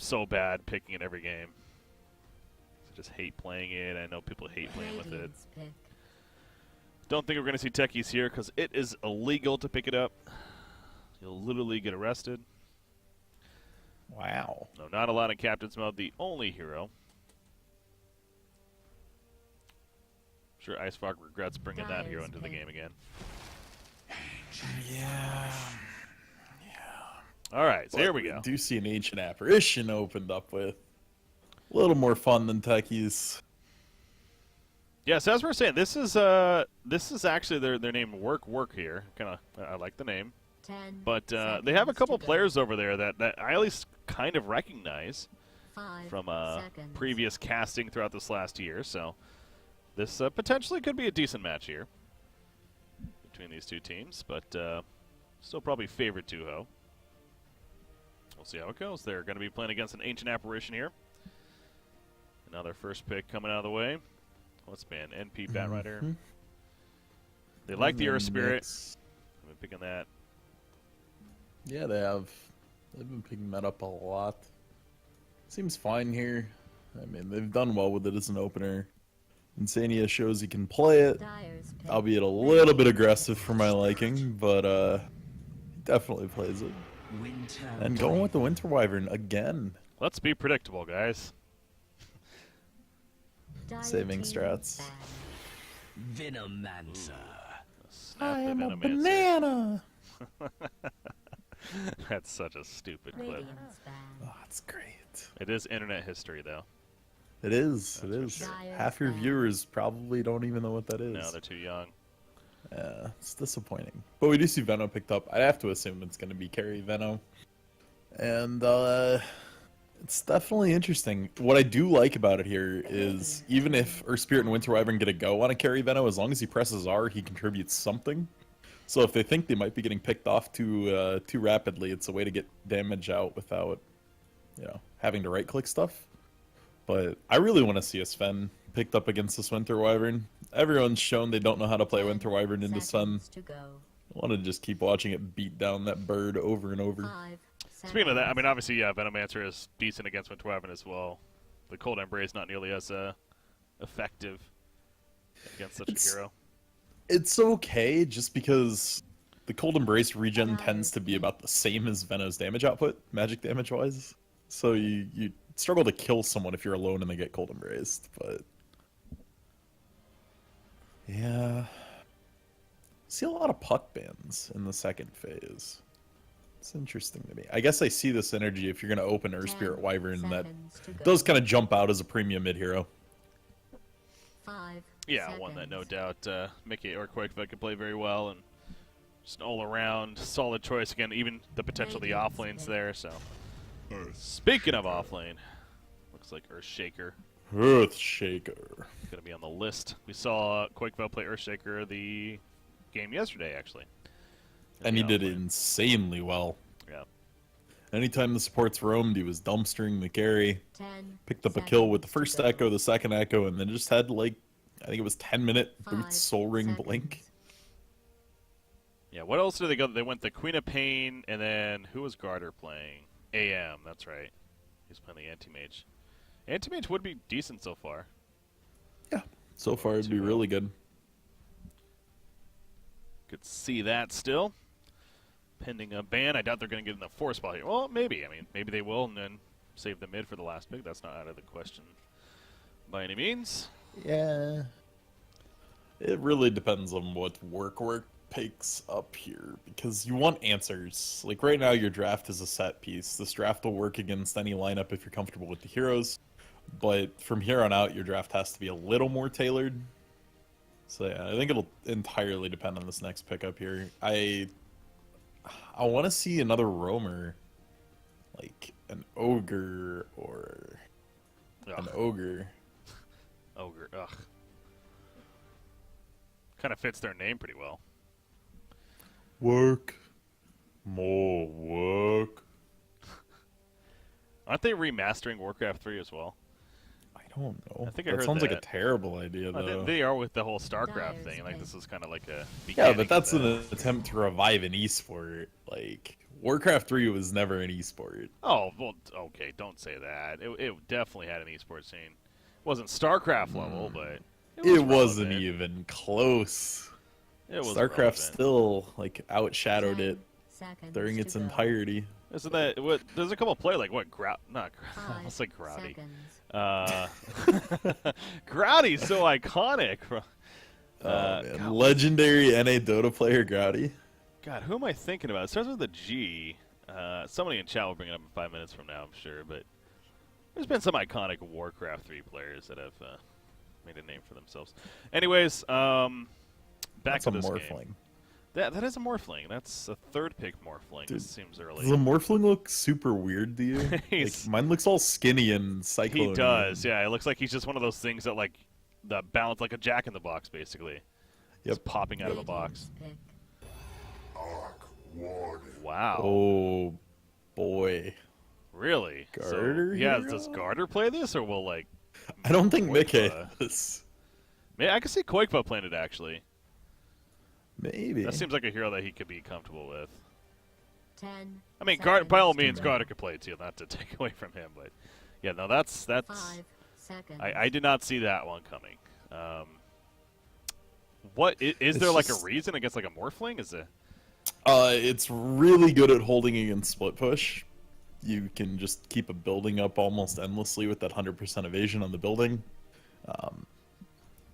so bad picking it every game. I just hate playing it. I know people hate playing with it. Don't think we're going to see techies here because it is illegal to pick it up. You'll literally get arrested. Wow. No, not allowed in Captain's Mode. The only hero. I'm sure Icefog regrets bringing that hero into the game again. Yeah. All right, so But here we go. do see an Ancient Apparition opened up with. A little more fun than techies. Yeah, so as we're saying, this is actually their name Work here. I like the name. But they have a couple players over there that I at least kind of recognize from previous casting throughout this last year. So this potentially could be a decent match here between these two teams, but still probably favored Tuho. We'll see how it goes. They're going to be playing against an Ancient Apparition here. Another first pick coming out of the way. What's been NP Batrider? They like the Earth Spirit. I've been picking that. Yeah, they have. They've been picking that up a lot. Seems fine here. I mean, they've done well with it as an opener. Insania shows he can play it, albeit a little bit aggressive for my liking, but he definitely plays it. And going with the Winter Wyvern again. Let's be predictable, guys. Saving strats. Venomancer. I am a banana. That's such a stupid clip. Oh, it's great. It is internet history, though. It is. It is. Sure. Half your viewers probably don't even know what that is. No, they're too young. Yeah, it's disappointing. But we do see Veno picked up. I have to assume it's going to be carry Veno. And it's definitely interesting. What I do like about it here is even if Earth Spirit and Winter Wyvern get a go on a carry Veno, as long as he presses R, he contributes something. So if they think they might be getting picked off too rapidly, it's a way to get damage out without, having to right-click stuff. But I really want to see a Sven picked up against this Winter Wyvern. Everyone's shown they don't know how to play Winter Wyvern into Sun. I want to just keep watching it beat down that bird over and over. Speaking of that, I mean, obviously, yeah, Venomancer is decent against Winter Wyvern as well. The Cold Embrace not nearly as effective against such a hero. It's okay, just because the Cold Embrace regen tends to be about the same as Veno's damage output, magic damage-wise. So you struggle to kill someone if you're alone and they get Cold Embraced, but... Yeah... See a lot of puck bans in the second phase. It's interesting to me. I guess I see this energy if you're going to open Earth Spirit Wyvern that does kind of jump out as a premium mid-hero. Yeah, one that no doubt Micke or Quakeva could play very well, and just an all-around solid choice. Again, even the potential of the off-lanes there, so... Speaking of off-lane, looks like Earthshaker. Earthshaker. Going to be on the list. We saw Quakeva play Earthshaker the game yesterday, actually. And he did insanely well. Yeah. Anytime the supports roamed, he was dumpstering the carry. Picked up a kill with the first echo, the second echo, and then just had, like, I think it was 10-minute Boots Soul Ring Blink. Yeah, what else did they go? They went the Queen of Pain, and then who was Garter playing? AM, that's right. He's playing the Anti-Mage. Anti-Mage would be decent so far. Yeah, so far it'd be really good. Could see that still. Pending a ban. I doubt they're going to get in the 4 spot here. Well, maybe. I mean, maybe they will and then save the mid for the last pick. That's not out of the question by any means. Yeah. It really depends on what work picks up here, because you want answers. Like right now your draft is a set piece. This draft will work against any lineup if you're comfortable with the heroes, but from here on out your draft has to be a little more tailored. So yeah, I think it'll entirely depend on this next pickup here. I want to see another roamer, like an ogre or an ogre. Ogre, ugh. Kind of fits their name pretty well. Work. More work. Aren't they remastering Warcraft 3 as well? I don't know. I think I that heard sounds that. like a terrible idea, though. They are with the whole StarCraft thing. Like, this is kind of like a yeah, but that's an attempt to revive an esport. Like, Warcraft 3 was never an esport. Oh, well, okay, don't say that. It definitely had an esports scene. Wasn't StarCraft level, but It wasn't relevant. even close. It was StarCraft relevant. still like outshadowed it during its entirety. Isn't that what? There's a couple of players like what? Not let's say Grouty. Grouty's so iconic. Man. God, Legendary NA Dota player Grouty. God, who am I thinking about? It starts with a G. Somebody in chat will bring it up in 5 minutes from now, I'm sure. But there's been some iconic Warcraft 3 players that have made a name for themselves. Anyways, back to this Morphling. game. That is a Morphling. That's a third pick Morphling. Dude, it seems early. Does the Morphling look super weird to you? Like, mine looks all skinny and cyclone. He does, yeah. It looks like he's just one of those things that like balance like a Jack in the Box, basically. Yep. Just popping out of a box. Wow. Oh boy. Really? Garter? So, yeah. Does Garter play this, or will like? I don't think Micke does. I can see Koikva playing it actually. Maybe. That seems like a hero that he could be comfortable with. 10 I mean, by all means, Garter could play it too, not to take away from him, but yeah, no, that's. 5 seconds. I did not see that one coming. What is there like a reason against like a Morphling? Is it? It's really good at holding against split push. You can just keep a building up almost endlessly with that 100% evasion on the building.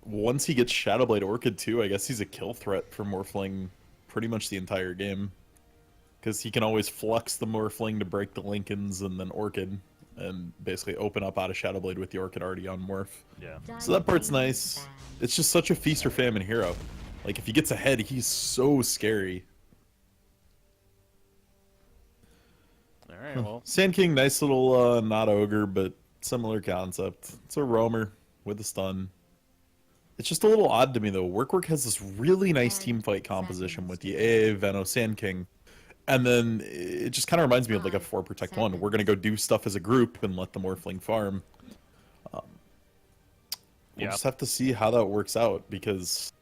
Once he gets Shadowblade Orchid too, I guess he's a kill threat for Morphling pretty much the entire game. Because he can always flux the Morphling to break the Lincolns and then Orchid, and basically open up out of Shadowblade with the Orchid already on Morph. Yeah. So that part's nice. It's just such a feast or famine hero. Like, if he gets ahead, he's so scary. Alright, well. Sand King, nice little, not ogre, but similar concept. It's a roamer with a stun. It's just a little odd to me, though. Work has this really nice team fight composition with the AA, Veno, Sand King. And then it just kind of reminds me of like a 4 Protect 1. We're going to go do stuff as a group and let the Morphling farm. We'll just have to see how that works out, because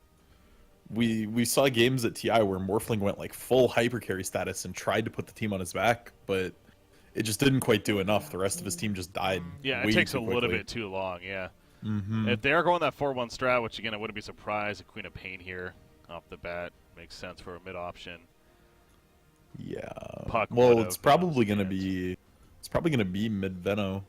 we saw games at TI where Morphling went like full hyper carry status and tried to put the team on his back, but it just didn't quite do enough. The rest of his team just died. Yeah, it takes a little bit too long, yeah. If they are going that 4-1 strat, which again I wouldn't be surprised, a Queen of Pain here off the bat makes sense for a mid option. Yeah. Puck well, it's probably gonna be mid Veno.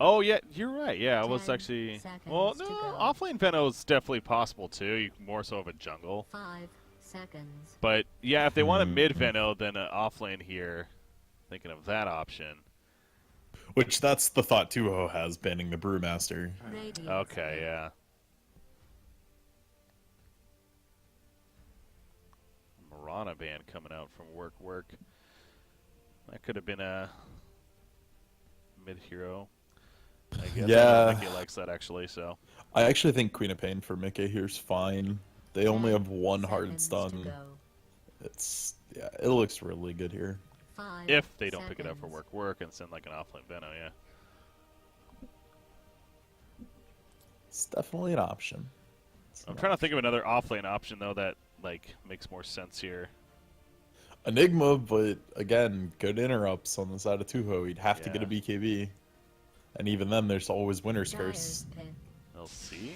Oh yeah, you're right. Yeah, I was actually well. No, offlane Veno is definitely possible too. You more so of a jungle. 5 seconds. But yeah, if they want a mid Veno, then an offlane here. Thinking of that option. Which that's the thought Tuho has, banning the Brewmaster. Okay, yeah. Marana ban coming out from work. That could have been a mid hero. I guess. Yeah. Micke likes that actually, so. I actually think Queen of Pain for Micke here's fine. They only have one hard stun. It's it looks really good here. If they don't pick it up for work and send like an offlane Veno, yeah. It's definitely an option. I'm trying to think of another offlane option though that like makes more sense here. Enigma, but again, good interrupts on the side of Tuho. He'd have to get a BKB. And even then, there's always Winter's Curse. LC?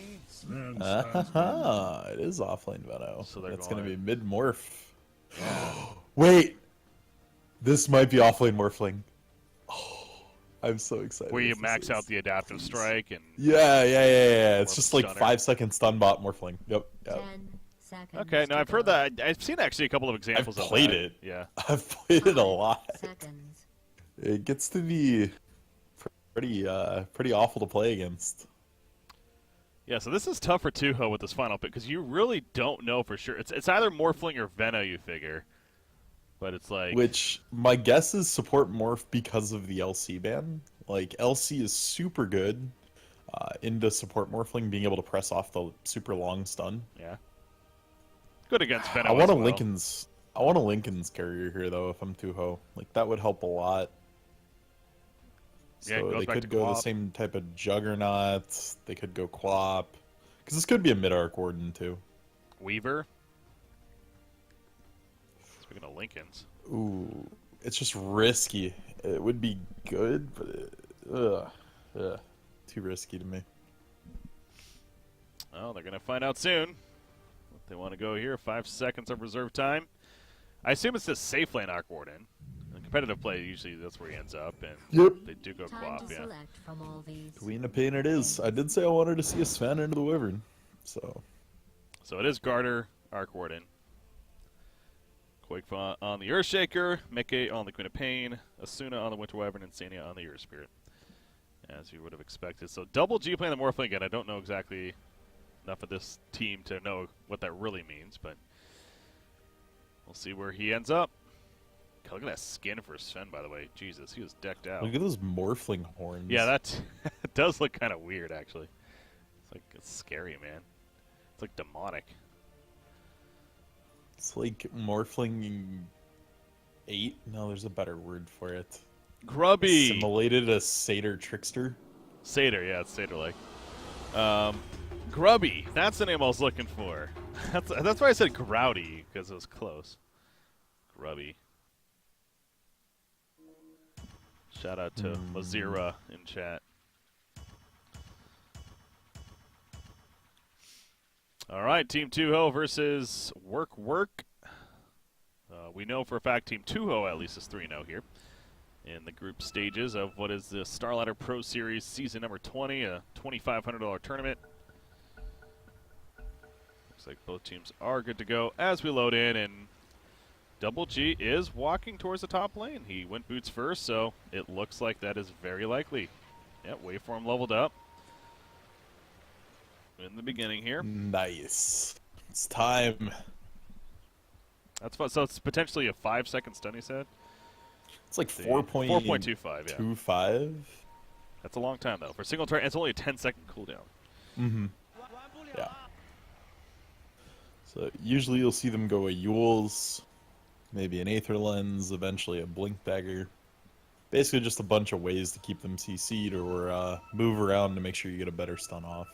It is offlane Veno. So that's going to be mid-morph. Wait! This might be offlane Morphling. Oh, I'm so excited. Where you max out the adaptive strike and... Yeah. It's just like 5-second stun bot Morphling. Yep. 10 seconds. Okay, now I've heard that. I've seen actually a couple of examples I've of played that. it. Yeah. I've played it a lot. Seconds. It gets to be pretty awful to play against. Yeah, so this is tough for Tuho with this final pick because you really don't know for sure. It's either Morphling or Veno, you figure. But it's like... Which, my guess is support Morph because of the LC ban. Like, LC is super good into support Morphling, being able to press off the super long stun. Yeah. Good against Veno I want as I want a Lincoln's carrier here, though, if I'm Tuho. Like, that would help a lot. Yeah, So they could go the same type of Juggernaut. They could go Quap. Because this could be a mid-arc Warden, too. Weaver. Speaking of Lincolns. Ooh, it's just risky. It would be good, but too risky to me. Well, they're going to find out soon. What they want to go here. 5 seconds of reserve time. I assume it's this safe lane Arc Warden. In competitive play, usually that's where he ends up, and Yep. they do go Time co-op, to yeah. select from all these. Queen of Pain it is. I did say I wanted to see a Sven into the Wyvern, so. So it is Garter, Arc Warden. Quake on the Earthshaker, Micke on the Queen of Pain, Asuna on the Winter Wyvern, and Insania on the Earth Spirit. As you would have expected. So double G playing the Morphling again. I don't know exactly enough of this team to know what that really means, but we'll see where he ends up. God, look at that skin for Sven, by the way. Jesus, he was decked out. Look at those Morphling horns. Yeah, that does look kind of weird, actually. It's scary, man. It's like demonic. It's like Morphling 8. No, there's a better word for it. Grubby! Simulated a satyr trickster. Satyr, yeah, it's satyr-like. Grubby, that's the name I was looking for. That's why I said Grouty, because it was close. Grubby. Shout out to Mazira in chat. All right, Team Tuho versus Work. We know for a fact Team Tuho at least is 3-0 here in the group stages of what is the Starladder Pro Series season number 20, a $2,500 tournament. Looks like both teams are good to go as we load in, and Double G is walking towards the top lane. He went boots first, so it looks like that is very likely. Yep, waveform leveled up in the beginning here. Nice. It's time. That's fun. So it's potentially a 5-second stun, he said? It's like 4.25, yeah. 4.25. That's a long time, though. For single turn, it's only a 10-second cooldown. Mm-hmm. Yeah. So usually you'll see them go a Yule's, maybe an Aether Lens, eventually a Blink Dagger. Basically just a bunch of ways to keep them CC'd or move around to make sure you get a better stun off.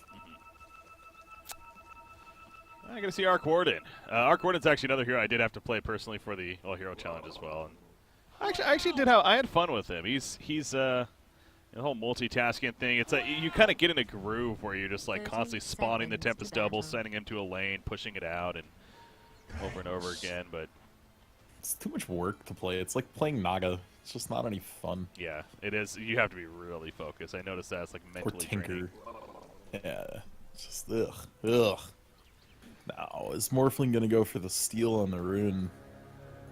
I gotta see Arc Warden. Arc Warden's actually another hero I did have to play personally for the All Hero Challenge as well. And I actually did I had fun with him. He's the whole multitasking thing. It's like you kind of get in a groove where you're just like constantly spawning the Tempest Double, sending him to a lane, pushing it out, and over and over again. But it's too much work to play. It's like playing Naga. It's just not any fun. Yeah, it is. You have to be really focused. I noticed that it's like mentally Or Tinker. draining. Yeah, it's just ugh. Now, is Morphling gonna go for the steal and the rune?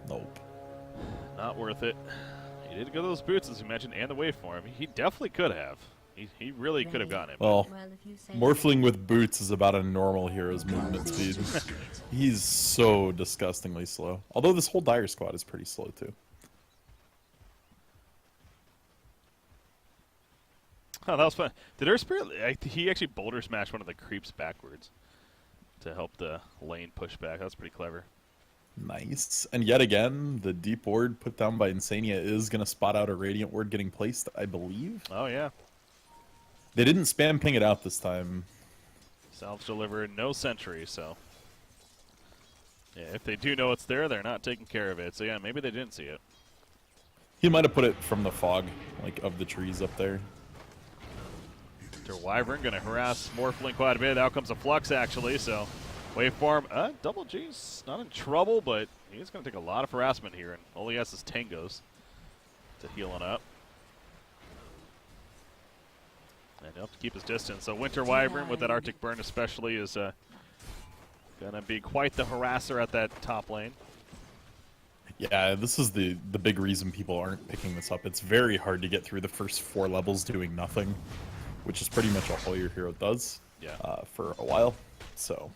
Nope. Not worth it. He did go to those boots, as you mentioned, and the waveform. He definitely could have. He really could have gotten it. Well, if you say Morphling with boots is about a normal hero's movement speed. He's so disgustingly slow. Although this whole Dire squad is pretty slow too. Oh, that was fun. Did Earth Spirit? He actually boulder smashed one of the creeps backwards to help the lane push back. That's pretty clever. Nice. And yet again, the deep ward put down by Insania is going to spot out a Radiant ward getting placed, I believe. Oh, yeah. They didn't spam ping it out this time. Salvage delivered, no sentry, so. Yeah, if they do know it's there, they're not taking care of it. So, yeah, maybe they didn't see it. He might have put it from the fog, like, of the trees up there. Wyvern going to harass Morphling quite a bit. Out comes a Flux, actually, so waveform. Double G's not in trouble, but he's going to take a lot of harassment here, and all he has is Tangos to heal on up. And he'll have to keep his distance. So Winter Wyvern with that Arctic Burn especially is going to be quite the harasser at that top lane. Yeah, this is the big reason people aren't picking this up. It's very hard to get through the first 4 levels doing nothing, which is pretty much all your hero does for a while. So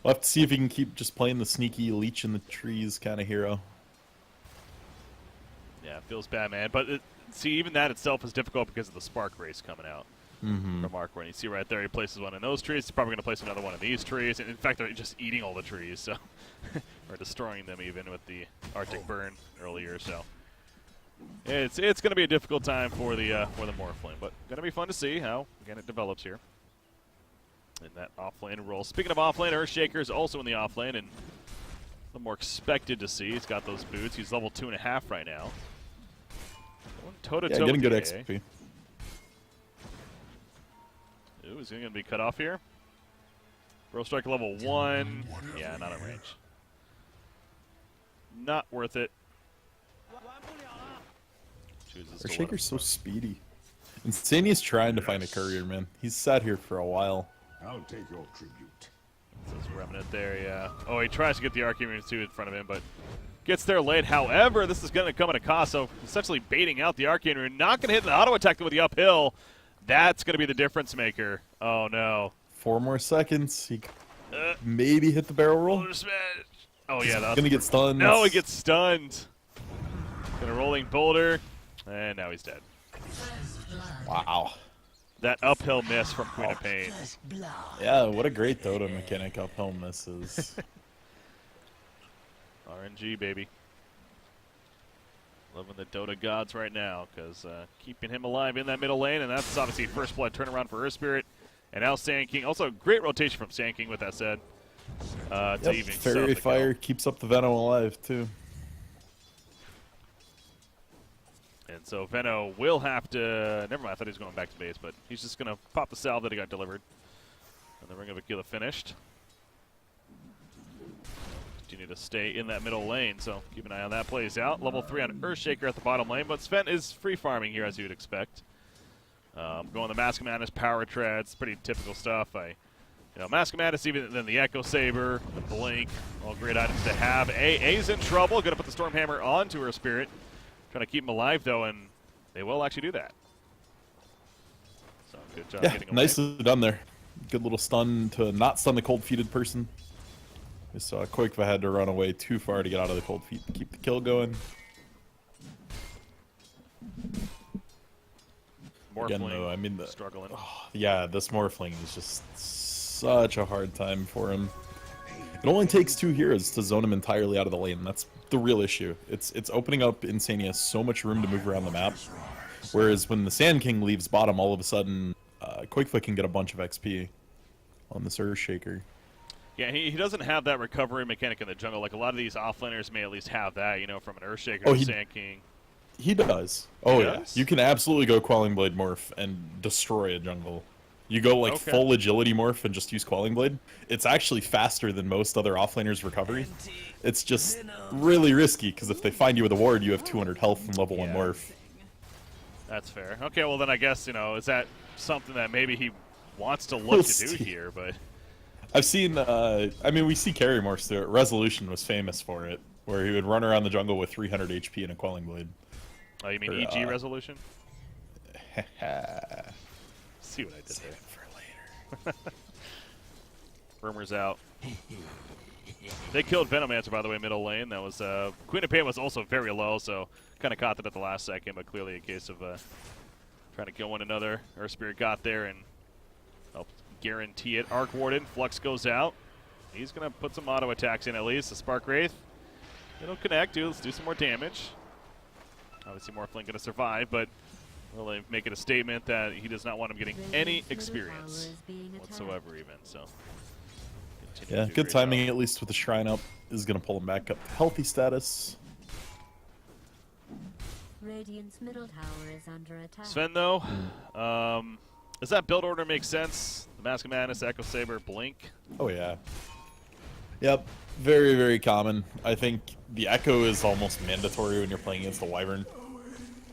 we'll have to see if he can keep just playing the sneaky leech in the trees kind of hero. Yeah, it feels bad, man. But see, even that itself is difficult because of the Spark Race coming out from Arc Warden. You see right there, he places one in those trees. He's probably going to place another one in these trees. And in fact, they're just eating all the trees, so or destroying them even with the Arctic Burn earlier. So it's going to be a difficult time for the Morphling, but going to be fun to see how again it develops here in that offlane role. Speaking of offlane, Earthshaker is also in the offlane, and little more expected to see. He's got those boots. He's level 2.5 right now. Going toe-to-toe getting good with XP. Ooh, is he going to be cut off here? Bro Strike level 1. Yeah, not in range. Not worth it. Chooses to let him Earthshaker's so speedy. Insania's trying to find a courier, man. He's sat here for a while. I'll take your tribute. Says Remnant there, yeah. Oh, he tries to get the Arcane 2 in front of him, but gets there late. However, this is going to come at a cost, so essentially baiting out the Arcane Rune. Not going to hit the auto attack with the uphill. That's going to be the difference maker. Oh, no. 4 more seconds. He maybe hit the barrel roll. Oh, yeah. That's going to get stunned. No, he gets stunned. Gonna rolling boulder, and now he's dead. Wow. That uphill miss from Queen of Pain. Yeah, what a great Dota mechanic uphill misses. RNG, baby. Loving the Dota gods right now, because keeping him alive in that middle lane, and that's obviously first blood turnaround for Earth Spirit. And now Sand King. Also, great rotation from Sand King with that said. To even Fairy Fire keeps up the Venom alive, too. And so Venno will have to... Never mind, I thought he was going back to base, but he's just going to pop the salve that he got delivered. And the Ring of Aquila finished. Continue to stay in that middle lane, so keep an eye on that plays out. Level 3 on Earthshaker at the bottom lane, but Sven is free farming here, as you would expect. Going the Mask of Madness, Power Treads, pretty typical stuff. Mask of Madness, even then the Echo Saber, the Blink, all great items to have. A's in trouble, going to put the Stormhammer onto her Spirit. Trying to keep him alive, though, and they will actually do that. So, good job getting away. Nicely done there. Good little stun to not stun the cold-feeted person. Just Koikva had to run away too far to get out of the cold feet to keep the kill going. Morphling, Again, though, I mean, struggling. Yeah, this Morphling is just such a hard time for him. It only takes 2 heroes to zone him entirely out of the lane. That's the real issue. It's opening up Insania so much room to move around the map. Whereas when the Sand King leaves bottom, all of a sudden, Koikva can get a bunch of XP on this Earthshaker. Yeah, he doesn't have that recovery mechanic in the jungle. Like a lot of these offlaners may at least have that, from an Earthshaker to Sand King. He does. Oh, He yeah. does? You can absolutely go Quelling Blade Morph and destroy a jungle. You go, full Agility Morph and just use Quelling Blade. It's actually faster than most other offlaners' recovery. It's just really risky, because if they find you with a ward, you have 200 health from level 1 Morph. That's fair. Okay, well then I guess, is that something that maybe he wants to look We'll to do see. here, but... I've seen, we see carry morphs do it. Resolution was famous for it, where he would run around the jungle with 300 HP and a Quelling Blade. Oh, you mean EG resolution? See what I did Save there. it for later. Rumors out. They killed Venomancer, by the way, middle lane. That was Queen of Pain was also very low, so kind of caught that at the last second, but clearly a case of trying to kill one another. Earth Spirit got there and helped guarantee it. Arc Warden, Flux goes out. He's going to put some auto attacks in at least. The Spark Wraith, it'll connect, dude. Let's do some more damage. Obviously, Morphling going to survive, but really making a statement that he does not want him getting any experience whatsoever, even. So, Yeah, good timing, at least with the Shrine up, is going to pull him back up to healthy status. Radiant's middle tower is under attack. Sven, though, does that build order make sense? The Mask of Madness, Echo Saber, Blink. Oh, yeah. Yep, very, very common. I think the Echo is almost mandatory when you're playing against the Wyvern.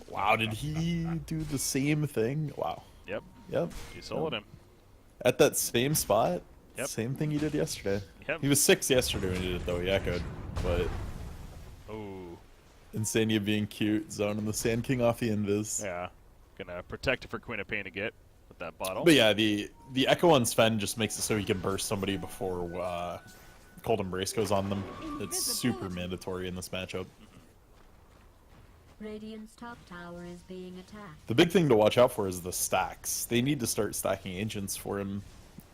Wow, did he do the same thing? Wow. Yep. Yep. You soloed him. At that same spot? Yep. Same thing he did yesterday. Yep. He was 6 yesterday when he did it, though. He echoed. But Ooh. Insania being cute, zoning the Sand King off the invis. Yeah. Gonna protect it for Queen of Pain to get with that bottle. But yeah, the Echo on Sven just makes it so he can burst somebody before Cold Embrace goes on them. It's super mandatory in this matchup. Radiant's top tower is being attacked. The big thing to watch out for is the stacks. They need to start stacking agents for him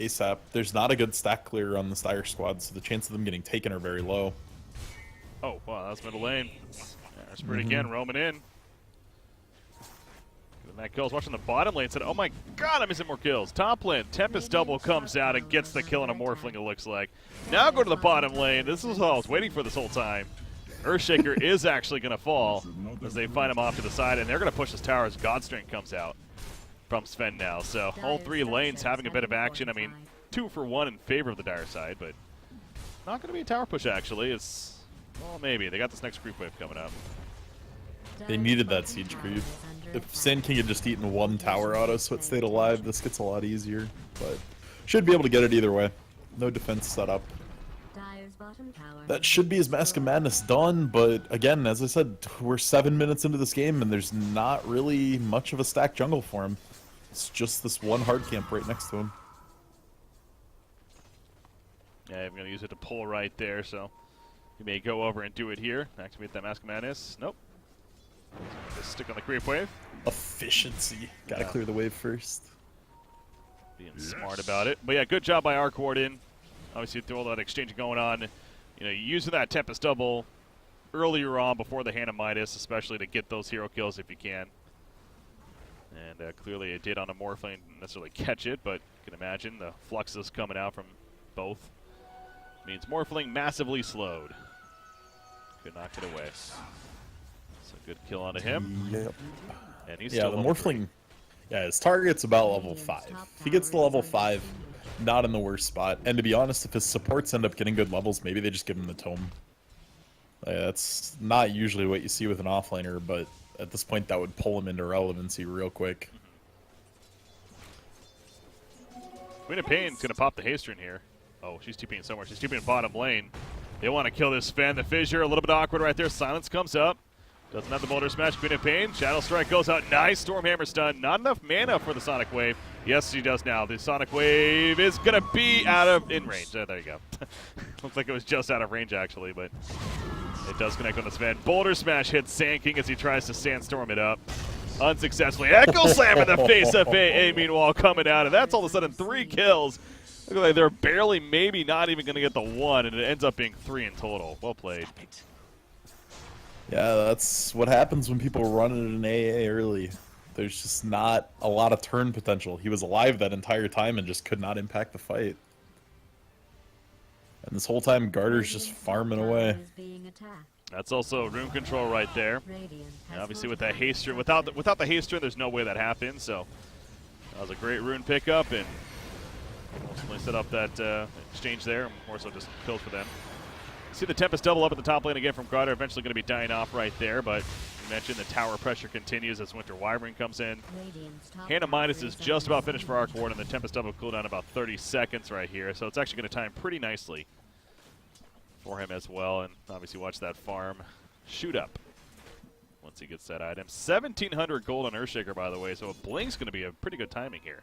ASAP. There's not a good stack clear on the Styre squad, so the chance of them getting taken are very low. Oh, wow, that's middle lane. There's Spirit again, roaming in. Getting Matt Kills watching the bottom lane said, oh my god, I'm missing more kills. Top lane, Tempest Double comes out and gets the kill on a Morphling, it looks like. Now go to the bottom lane. This is what I was waiting for this whole time. Earthshaker is actually going to fall as they find him off to the side, and they're going to push this tower as Godstrength comes out from Sven now. So all three lanes having a bit of action. I mean, 2 for 1 in favor of the Dire side, but not going to be a tower push, actually. It's, well, maybe. They got this next creep wave coming up. They needed that siege creep. If Sand King had just eaten 1 tower auto so it stayed alive, this gets a lot easier. But should be able to get it either way. No defense set up. That should be his Mask of Madness done, but again, as I said, we're 7 minutes into this game and there's not really much of a stacked jungle for him. It's just this one hard camp right next to him. Yeah, I'm going to use it to pull right there, so he may go over and do it here. Activate that Mask of Madness. Nope. Just stick on the creep wave. Efficiency. Gotta clear the wave first. Being smart about it. But yeah, good job by Arc Warden. Obviously, through all that exchange going on, you know, using that Tempest Double earlier on before the Hand of Midas, especially to get those hero kills if you can. And clearly it did on a Morphling, didn't necessarily catch it, but you can imagine the fluxes coming out from both. Means Morphling massively slowed. Could knock it away. So good kill onto him. Yep. And he's yeah, still the level Morphling, 3. yeah, his target's about level 5. If he gets to level 5, not in the worst spot. And to be honest, if his supports end up getting good levels, maybe they just give him the tome. That's not usually what you see with an offlaner, but at this point that would pull him into relevancy real quick. Queen of Pain's going to pop the Haster in here. Oh, she's TPing somewhere. She's TPing bottom lane. They want to kill this Sven. The fissure, a little bit awkward right there. Silence comes up. Doesn't have the Boulder Smash. Queen of Pain. Shadow Strike goes out. Nice Stormhammer stun. Not enough mana for the Sonic Wave. Yes, she does now. The Sonic Wave is going to be out of in range. There you go. Looks like it was just out of range, actually, but it does connect on the Sven. Boulder Smash hits Sand King as he tries to Sandstorm it up. Unsuccessfully. Echo Slam in the face of AA, meanwhile, coming out. And that's all of a sudden 3 kills. Look like they're barely, maybe not even going to get the 1, and it ends up being 3 in total. Well played. Yeah, that's what happens when people run in an AA early. There's just not a lot of turn potential. He was alive that entire time and just could not impact the fight. And this whole time, Garter's just farming away. That's also rune control right there. And obviously with that haster, without the haster, there's no way that happens. So that was a great rune pickup, and ultimately set up that exchange there. More so just kills for them. See the Tempest double up at the top lane again from Garter. Eventually going to be dying off right there, but you mentioned the tower pressure continues as Winter Wyvern comes in. Hand of Midas is just about finished for Arc Ward, and the Tempest double cooldown about 30 seconds right here. So it's actually going to time pretty nicely for him as well. And obviously watch that farm shoot up once he gets that item. 1,700 gold on Earthshaker, by the way, so a Blink's going to be a pretty good timing here.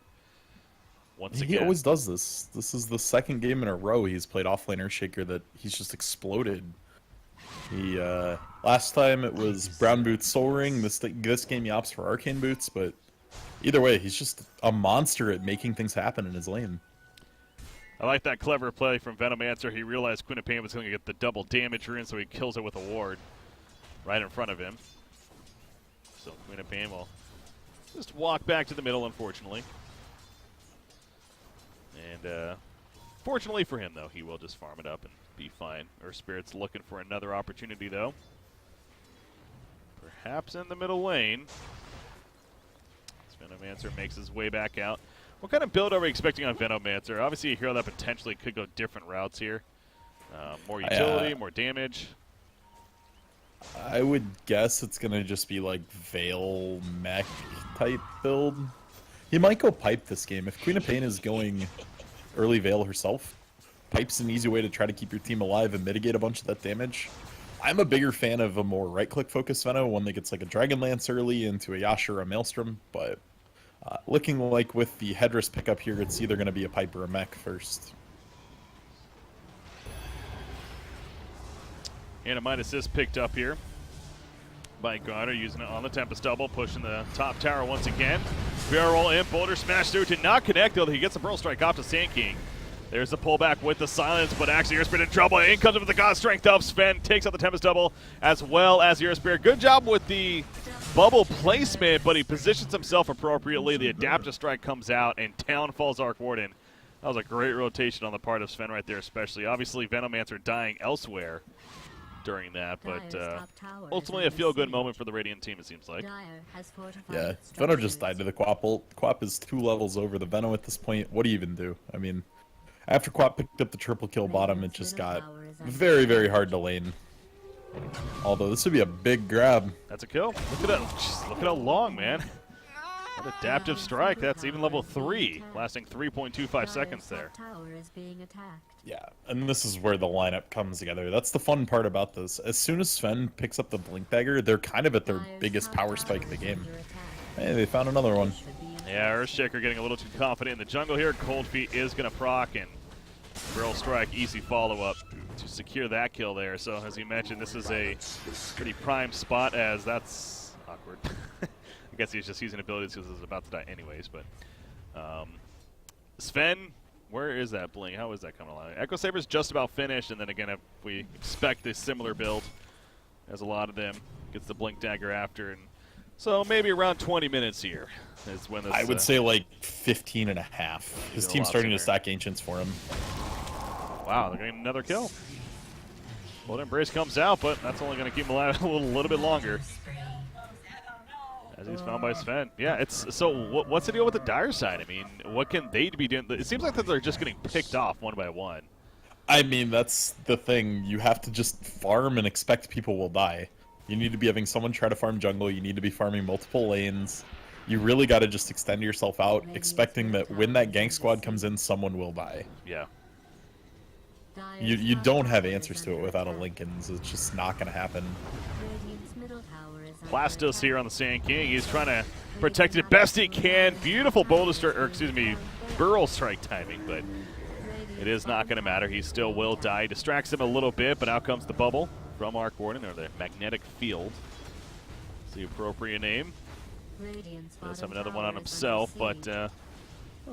Once again. He always does this. This is the second game in a row he's played offlane Earthshaker that he's just exploded. He last time it was Brown Boots Soul Ring. This game he opts for Arcane Boots, but either way, he's just a monster at making things happen in his lane. I like that clever play from Venomancer. He realized Queen of Pain was going to get the double damage rune, so he kills it with a ward right in front of him. So Queen of Pain will just walk back to the middle, unfortunately. And fortunately for him, though, he will just farm it up and be fine. Earth Spirit's looking for another opportunity, though. Perhaps in the middle lane. Venomancer makes his way back out. What kind of build are we expecting on Venomancer? Obviously a hero that potentially could go different routes here. More utility, more damage. I would guess it's going to just be like Veil mech type build. He might go Pipe this game. If Queen of Pain is going early Veil herself, Pipe's an easy way to try to keep your team alive and mitigate a bunch of that damage. I'm a bigger fan of a more right-click focused Veno, one that gets like a Dragon Lance early into a Yasha or a Maelstrom, but looking like with the Headrest pickup here, it's either going to be a Pipe or a mech first. And a Midas is picked up here by Garter, using it on the Tempest double, pushing the top tower once again. Barrel roll in, Boulder Smash through, did not connect though. He gets a Pearl Strike off to Sand King. There's the pullback with the silence, but actually Earth Spirit in trouble. In comes with the God Strength up. Sven takes out the Tempest double as well as the Earth Spirit. Good job with the bubble placement, but he positions himself appropriately. The adaptive strike comes out, and down falls Arc Warden. That was a great rotation on the part of Sven right there, especially. Obviously, Venomancer dying elsewhere during that, but ultimately a feel-good moment for the Radiant team, it seems like. Yeah, Veno just died to the Quap. Quap is 2 levels over the Veno at this point. What do you even do? I mean, after Quap picked up the triple kill bottom, it just got very, very hard to lane. Although this would be a big grab. That's a kill. Look at that. Just look at how long, man. An adaptive strike. That's even level 3, lasting 3.25 seconds there. Yeah, and this is where the lineup comes together. That's the fun part about this. As soon as Sven picks up the Blink Dagger, they're kind of at their biggest power spike of the game. Hey, they found another one. Yeah, Earthshaker getting a little too confident in the jungle here. Cold Feet is going to proc, and Barrel Strike, easy follow-up to secure that kill there. So, as you mentioned, this is a pretty prime spot, as that's awkward. I guess he's just using abilities because he's about to die anyways, but Sven, where is that blink? How is that coming along? Echo Saber's just about finished, and then again, if we expect a similar build, as a lot of them, gets the Blink Dagger after, and so maybe around 20 minutes here is when this... I would say like 15 and a half. His team's starting to stack Ancients for him. Wow, they're getting another kill. Blood Embrace comes out, but that's only going to keep him alive a little bit longer. As he's found by Sven. Yeah, it's so. What's the deal with the dire side? I mean, what can they be doing? It seems like that they're just getting picked off one by one. I mean, that's the thing. You have to just farm and expect people will die. You need to be having someone try to farm jungle. You need to be farming multiple lanes. You really got to just extend yourself out, expecting that when that gank squad comes in, someone will die. Yeah. You don't have answers to it without a Linken's. It's just not going to happen. Plastos here on the Sand King. He's trying to protect it best he can. Beautiful boulder strike, or excuse me, Burrow strike timing, but it is not going to matter. He still will die. Distracts him a little bit, but out comes the bubble from Arc Warden, or the magnetic field. It's the appropriate name. Does have another one on himself, but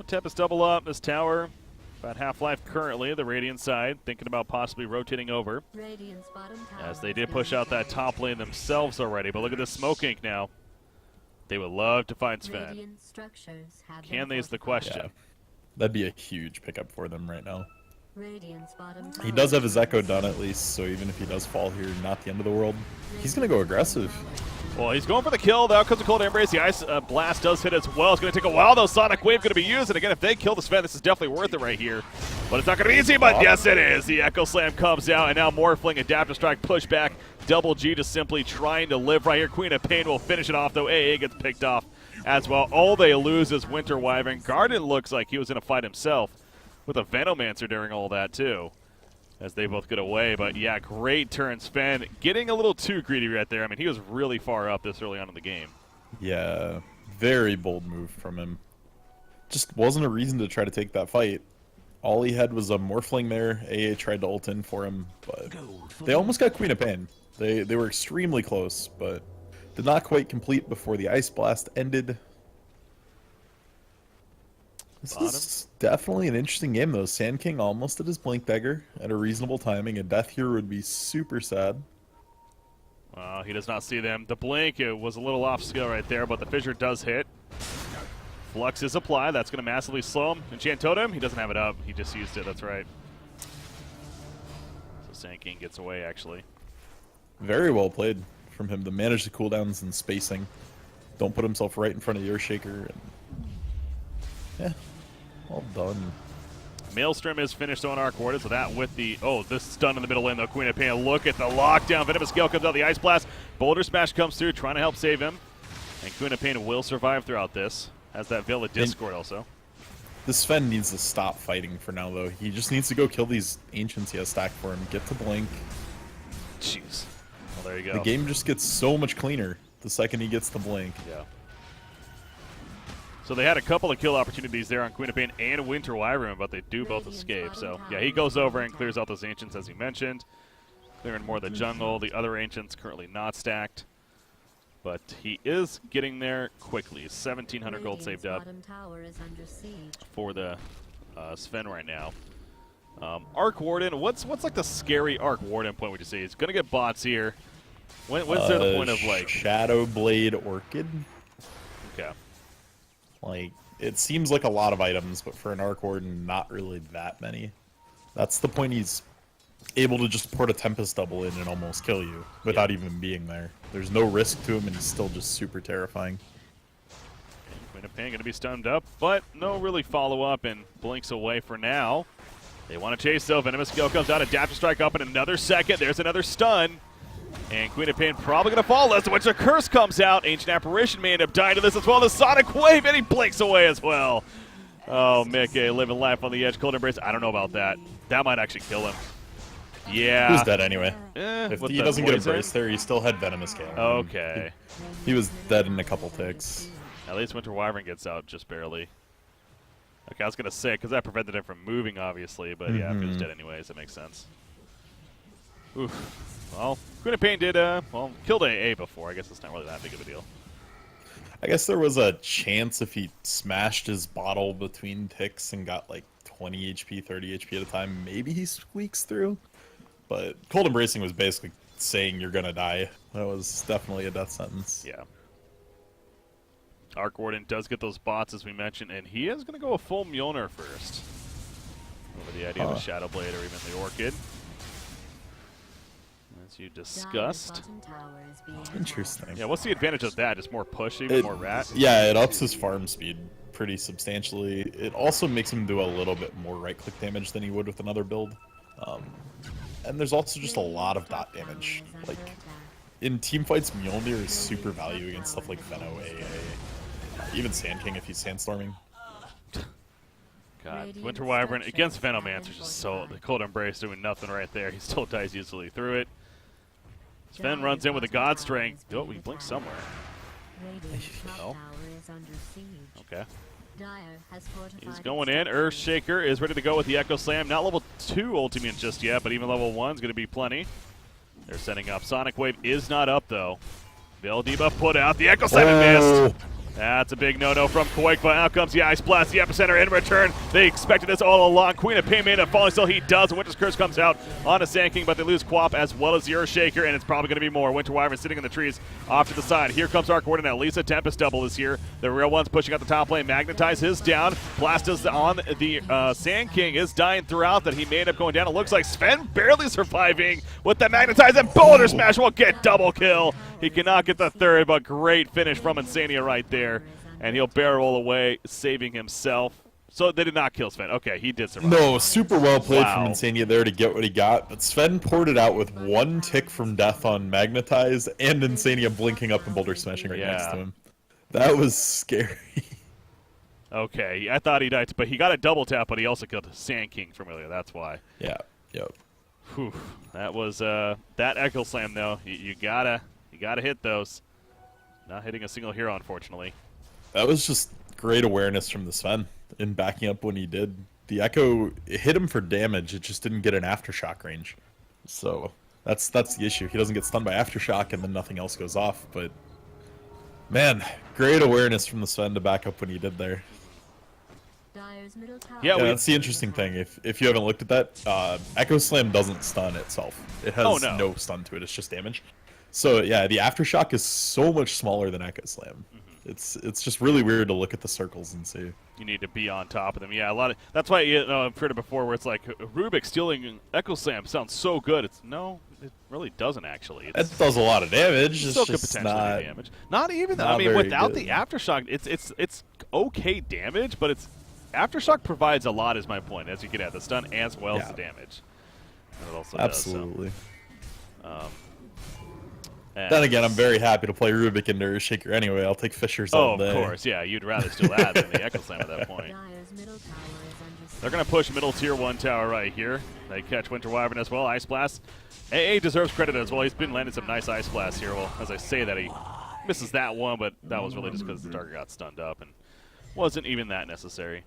Tempest double up this tower. About half-life currently, the Radiant side, thinking about possibly rotating over. As they did push out that top lane themselves already, but look at the Smoke Ink now. They would love to find Sven. Can they is the question. Yeah. That'd be a huge pickup for them right now. He does have his Echo done at least, so even if he does fall here, not the end of the world. He's going to go aggressive. Well, he's going for the kill. Out comes the Cold Embrace. The Ice Blast does hit as well. It's going to take a while, though. Sonic Wave going to be used. And again, if they kill the Sven, this is definitely worth it right here. But it's not going to be easy, but yes, it is. The Echo Slam comes out, and now Morphling, Adaptive Strike, push back. Double G just simply trying to live right here. Queen of Pain will finish it off, though. AA gets picked off as well. All they lose is Winter Wyvern. Garden looks like he was in a fight himself with a Venomancer during all that, too, as they both get away. But yeah, great turn. Sven getting a little too greedy right there. I mean, he was really far up this early on in the game. Yeah, very bold move from him. Just wasn't a reason to try to take that fight. All he had was a Morphling there. AA tried to ult in for him, but they almost got Queen of Pain. They were extremely close, but did not quite complete before the Ice Blast ended. This is definitely an interesting game, though. Sand King almost at his Blink Dagger at a reasonable timing. A death here would be super sad. He does not see them. The Blink, it was a little off skill right there, but the Fissure does hit. Flux is applied. That's going to massively slow him. Enchant Totem, he doesn't have it up. He just used it. That's right. So Sand King gets away, actually. Very well played from him to manage the cooldowns and spacing. Don't put himself right in front of the Earthshaker. Yeah. Well done. Maelstrom is finished on Arc Warden, so that with the... Oh, this stun in the middle lane, though. Queen of Pain, look at the lockdown. Venomous Gale comes out, the Ice Blast. Boulder Smash comes through, trying to help save him. And Queen of Pain will survive throughout this. Has that Veil of Discord also. This Sven needs to stop fighting for now, though. He just needs to go kill these Ancients he has stacked for him. Get to Blink. Jeez. Well, there you go. The game just gets so much cleaner the second he gets the Blink. Yeah. So they had a couple of kill opportunities there on Queen of Pain and Winter Wyvern, but they do both escape. So, yeah, he goes over and clears out those Ancients, as he mentioned. Clearing more of the jungle. The other Ancients currently not stacked. But he is getting there quickly. 1,700 gold saved up for the Sven right now. Arc Warden, what's like the scary Arc Warden point would you say? He's going to get bots here. When's there the point of like Shadow Blade Orchid? Okay. Like, it seems like a lot of items, but for an Arc Warden, not really that many. That's the point he's able to just port a Tempest double in and almost kill you without even being there. There's no risk to him, and he's still just super terrifying. Queen of Pain going to be stunned up, but no really follow-up and blinks away for now. They want to chase, though. Venomous Skill comes out. Adaptive Strike up in another second. There's another stun. And Queen of Pain probably going to fall. As which a Curse comes out. Ancient Apparition may end up dying to this as well. The Sonic Wave, and he blinks away as well. Oh, Micke living life on the edge. Cold Embrace, I don't know about that. That might actually kill him. Yeah. He was dead anyway. If If he doesn't get embraced there, he still had Venomous Scale. Okay. He was dead in a couple ticks. At least Winter Wyvern gets out just barely. Okay, I was going to say, because that prevented him from moving, obviously, but yeah, if he was dead anyways, that makes sense. Oof. Well, Queen of Pain did, well, killed AA before. I guess it's not really that big of a deal. I guess there was a chance if he smashed his bottle between ticks and got like 20 HP, 30 HP at a time, maybe he squeaks through. But Cold Embracing was basically saying you're going to die. That was definitely a death sentence. Yeah. Arc Warden does get those bots, as we mentioned, and he is going to go a full Mjolnir first. Over the idea of a Shadow Blade or even the Orchid. As you discussed. Interesting. Yeah, what's the advantage of that? Just more push, even more rat? Yeah, it ups his farm speed pretty substantially. It also makes him do a little bit more right-click damage than he would with another build. And there's also just a lot of dot damage. Like, in teamfights, Mjolnir is super value against stuff like Venno, AA, even Sand King if he's sandstorming. God, Winter Wyvern against Venomancer just so the Cold Embrace doing nothing right there. He still dies easily through it. Sven runs in with a God Strength. Oh, he blinks somewhere. No. Okay. He's going in. Earthshaker is ready to go with the Echo Slam. Not level 2 ultimate just yet, but even level 1 is going to be plenty. They're setting up. Sonic Wave is not up, though. Bill debuff put out. The Echo Slam missed. That's a big no-no from Quake, but out comes the Ice Blast, the Epicenter in return. They expected this all along. Queen of Pain may end up falling, still he does. Winter's Curse comes out on a Sand King, but they lose Quap as well as the Earthshaker, and it's probably going to be more. Winter Wyvern sitting in the trees off to the side. Here comes Arc Warden. At least a Tempest double is here. The real one's pushing out the top lane. Magnetize his down. Blasta's on the Sand King is dying throughout that he may end up going down. It looks like Sven barely surviving with the Magnetize, and Boulder Smash will get double kill. He cannot get the third, but great finish from Insania right there. And he'll barrel away, saving himself. So they did not kill Sven. Okay, he did survive. No, super well played from Insania there to get what he got. But Sven poured it out with one tick from death on Magnetize and Insania blinking up and Boulder Smashing right next to him. That was scary. Okay, I thought he died, but he got a double tap, but he also killed Sand King from earlier. That's why. Yeah, yep. Whew. That was that Echo Slam though. You gotta hit those. Not hitting a single hero, unfortunately. That was just great awareness from the Sven in backing up when he did. The Echo, it hit him for damage, it just didn't get an Aftershock range. So that's the issue. He doesn't get stunned by Aftershock and then nothing else goes off. But man, great awareness from the Sven to back up when he did there. Yeah, that's the interesting thing. If you haven't looked at that, Echo Slam doesn't stun itself. It has no stun to it, it's just damage. So yeah, the Aftershock is so much smaller than Echo Slam. It's just really weird to look at the circles and see. You need to be on top of them. Yeah, a lot of that's why I've heard it before where it's like Rubik stealing Echo Slam sounds so good. No, it really doesn't actually. It does a lot of damage. It still could potentially do damage. Not even. I mean, without the Aftershock, it's okay damage, but it's Aftershock provides a lot. Is my point as you get at the stun as well as the damage. And it also absolutely. Does, so. Then again, I'm very happy to play Rubik into Earthshaker anyway. I'll take Fishers all day. Of course, yeah. You'd rather steal that than the Echo Slam at that point. They're going to push middle tier 1 tower right here. They catch Winter Wyvern as well. Ice Blast. AA deserves credit as well. He's been landing some nice Ice Blasts here. Well, as I say that, he misses that one, but that was really just because the target got stunned up and wasn't even that necessary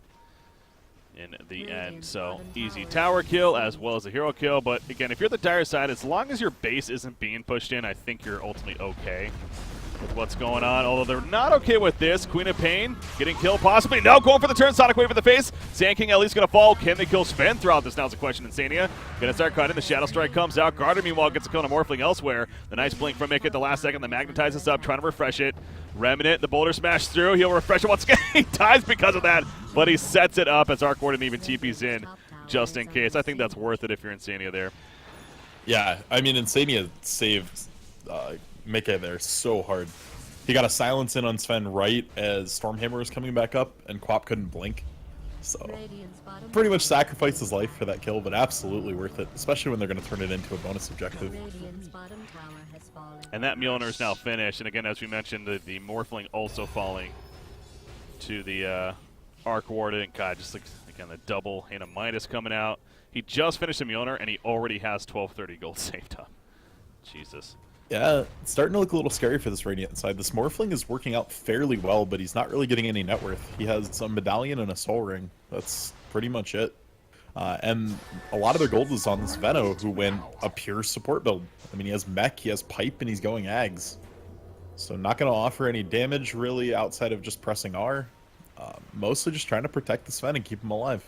in the end. So easy tower kill as well as a hero kill. But again, if you're the dire side, as long as your base isn't being pushed in, I think you're ultimately okay. with what's going on, although they're not okay with this. Queen of Pain getting killed possibly. No, going for the turn. Sonic Wave in the face. Sand King at least going to fall. Can they kill Sven throughout this? Now's the question. Insania going to start cutting. The Shadow Strike comes out. Garter, meanwhile, gets a kill on a Morphling elsewhere. The nice blink from Micke at the last second. The magnetizes up, trying to refresh it. Remnant, the boulder smash through. He'll refresh it once again. He dies because of that, but he sets it up as Arc Warden even TP's in just in case. I think that's worth it if you're Insania there. Yeah, I mean, Insania saved Micke there so hard. He got a silence in on Sven right as Stormhammer was coming back up, and Quap couldn't blink. So, pretty much sacrificed his life for that kill, but absolutely worth it, especially when they're going to turn it into a bonus objective. And that Mjolnir is now finished, and again, as we mentioned, the Morphling also falling to the Arc Warden. God, just like, again, the double and a Midas coming out. He just finished the Mjolnir, and he already has 1230 gold saved up. Jesus. Yeah, it's starting to look a little scary for this Radiant side. This Morphling is working out fairly well, but he's not really getting any net worth. He has a Medallion and a Soul Ring. That's pretty much it. And a lot of their gold is on this Venno, who went a pure support build. I mean, he has Mech, he has Pipe, and he's going Ags. So not going to offer any damage, really, outside of just pressing R. Mostly just trying to protect the Sven and keep him alive.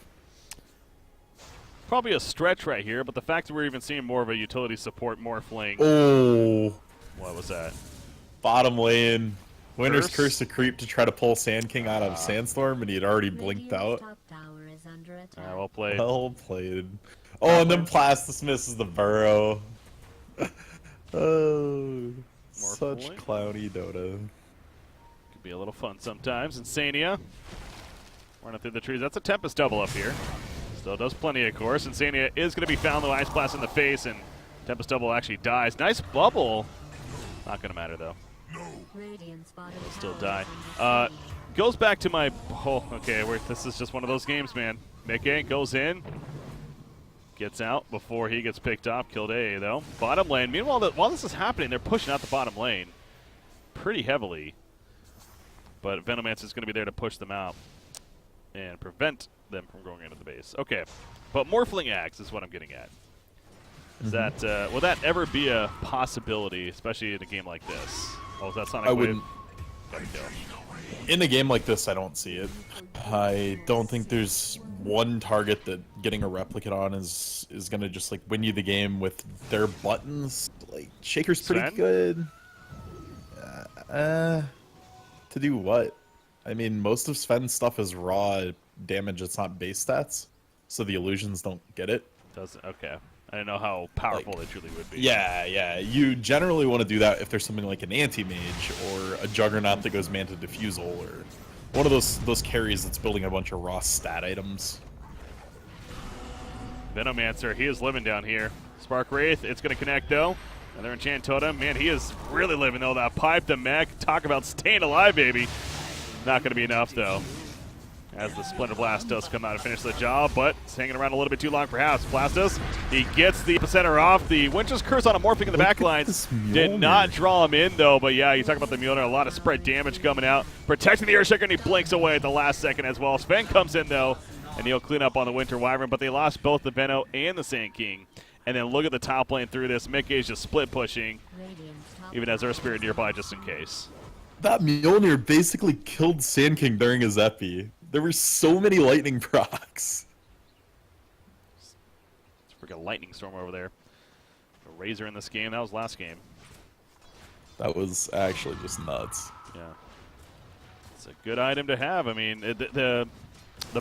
Probably a stretch right here, but the fact that we're even seeing more of a utility support Morphling. Oh. What was that? Bottom lane. Winter's Curse to creep to try to pull Sand King out of Sandstorm, and he had already blinked out. Well played. Well played. Oh, and then Plastus misses the burrow. Oh, such clowny Dota. Could be a little fun sometimes. Insania running through the trees. That's a Tempest double up here. Still does plenty, of course. Insania is going to be found, though. Ice Blast in the face, and Tempest double actually dies. Nice bubble. Not going to matter, though. He'll still die. Goes back to my whole... Okay, this is just one of those games, man. Micke goes in. Gets out before he gets picked off. Killed A, though. Bottom lane. Meanwhile, while this is happening, they're pushing out the bottom lane pretty heavily. But Venomancer is going to be there to push them out and prevent them from going into the base. Okay, but Morphling Axe is what I'm getting at. Is that will that ever be a possibility, especially in a game like this? Oh, is that Sonic Wave? I wouldn't. In a game like this, I don't see it. I don't think there's one target that getting a replicate on is gonna just like win you the game with their buttons. Like Shaker's pretty Sven? good. To do what? I mean, most of Sven's stuff is raw damage. It's not base stats, so the illusions don't get it. Doesn't okay. I don't know how powerful they truly would be. Yeah. You generally want to do that if there's something like an anti-mage or a Juggernaut that goes Manta Diffusal or one of those carries that's building a bunch of raw stat items. Venomancer, he is living down here. Spark Wraith, it's going to connect, though. Another Enchant Totem. Man, he is really living, though. That pipe, the mech, talk about staying alive, baby. Not going to be enough, though, as the Splendor Blast does come out and finish the job, but it's hanging around a little bit too long, perhaps. Blastus, he gets the epicenter off. The Winter's Curse on a Morphing in the back lines did not draw him in, though. But yeah, you talk about the Mjolnir, a lot of spread damage coming out. Protecting the Earthshaker, and he blinks away at the last second as well. Sven comes in, though, and he'll clean up on the Winter Wyvern, but they lost both the Venno and the Sand King. And then look at the top lane through this. Micke is just split pushing, even as Earth Spirit nearby just in case. That Mjolnir basically killed Sand King during his epi. There were so many lightning procs. It's freaking lightning storm over there. A Razor in this game. That was last game. That was actually just nuts. Yeah. It's a good item to have. I mean, the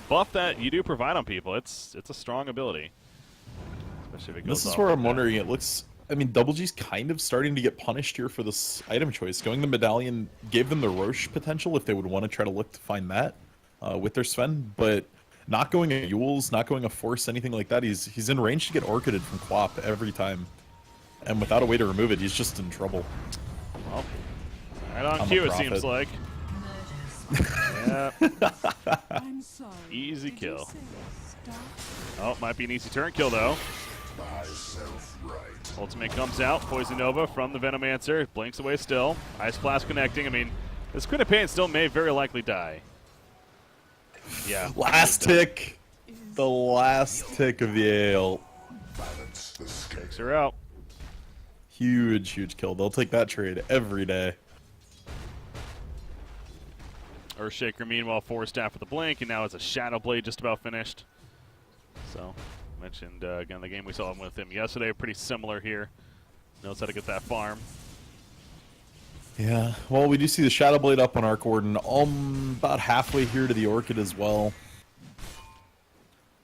buff that you do provide on people, it's a strong ability. Especially if it goes This is off where like I'm that. wondering, it looks... I mean, Double G's kind of starting to get punished here for this item choice. Going the Medallion gave them the Roche potential if they would want to try to look to find that with their Sven, but not going a Yules, not going a Force, anything like that. He's in range to get Orchided from Quap every time. And without a way to remove it, he's just in trouble. Well, right on I'm cue, a it seems prophet. like. Yeah. Easy kill. Oh, might be an easy turn kill, though. Ultimate comes out. Poison Nova from the Venomancer. Blinks away still. Ice Blast connecting. I mean, this Queen of Pain still may very likely die. Yeah. Last tick. The last tick of the ale. Takes her out. Huge kill. They'll take that trade every day. Earthshaker, meanwhile, 4-staff with the blink, and now it's a Shadow Blade just about finished. So, mentioned, again, the game we saw with him yesterday, pretty similar here. Knows how to get that farm. Yeah, well, we do see the Shadow Blade up on Arc Warden, about halfway here to the Orchid as well.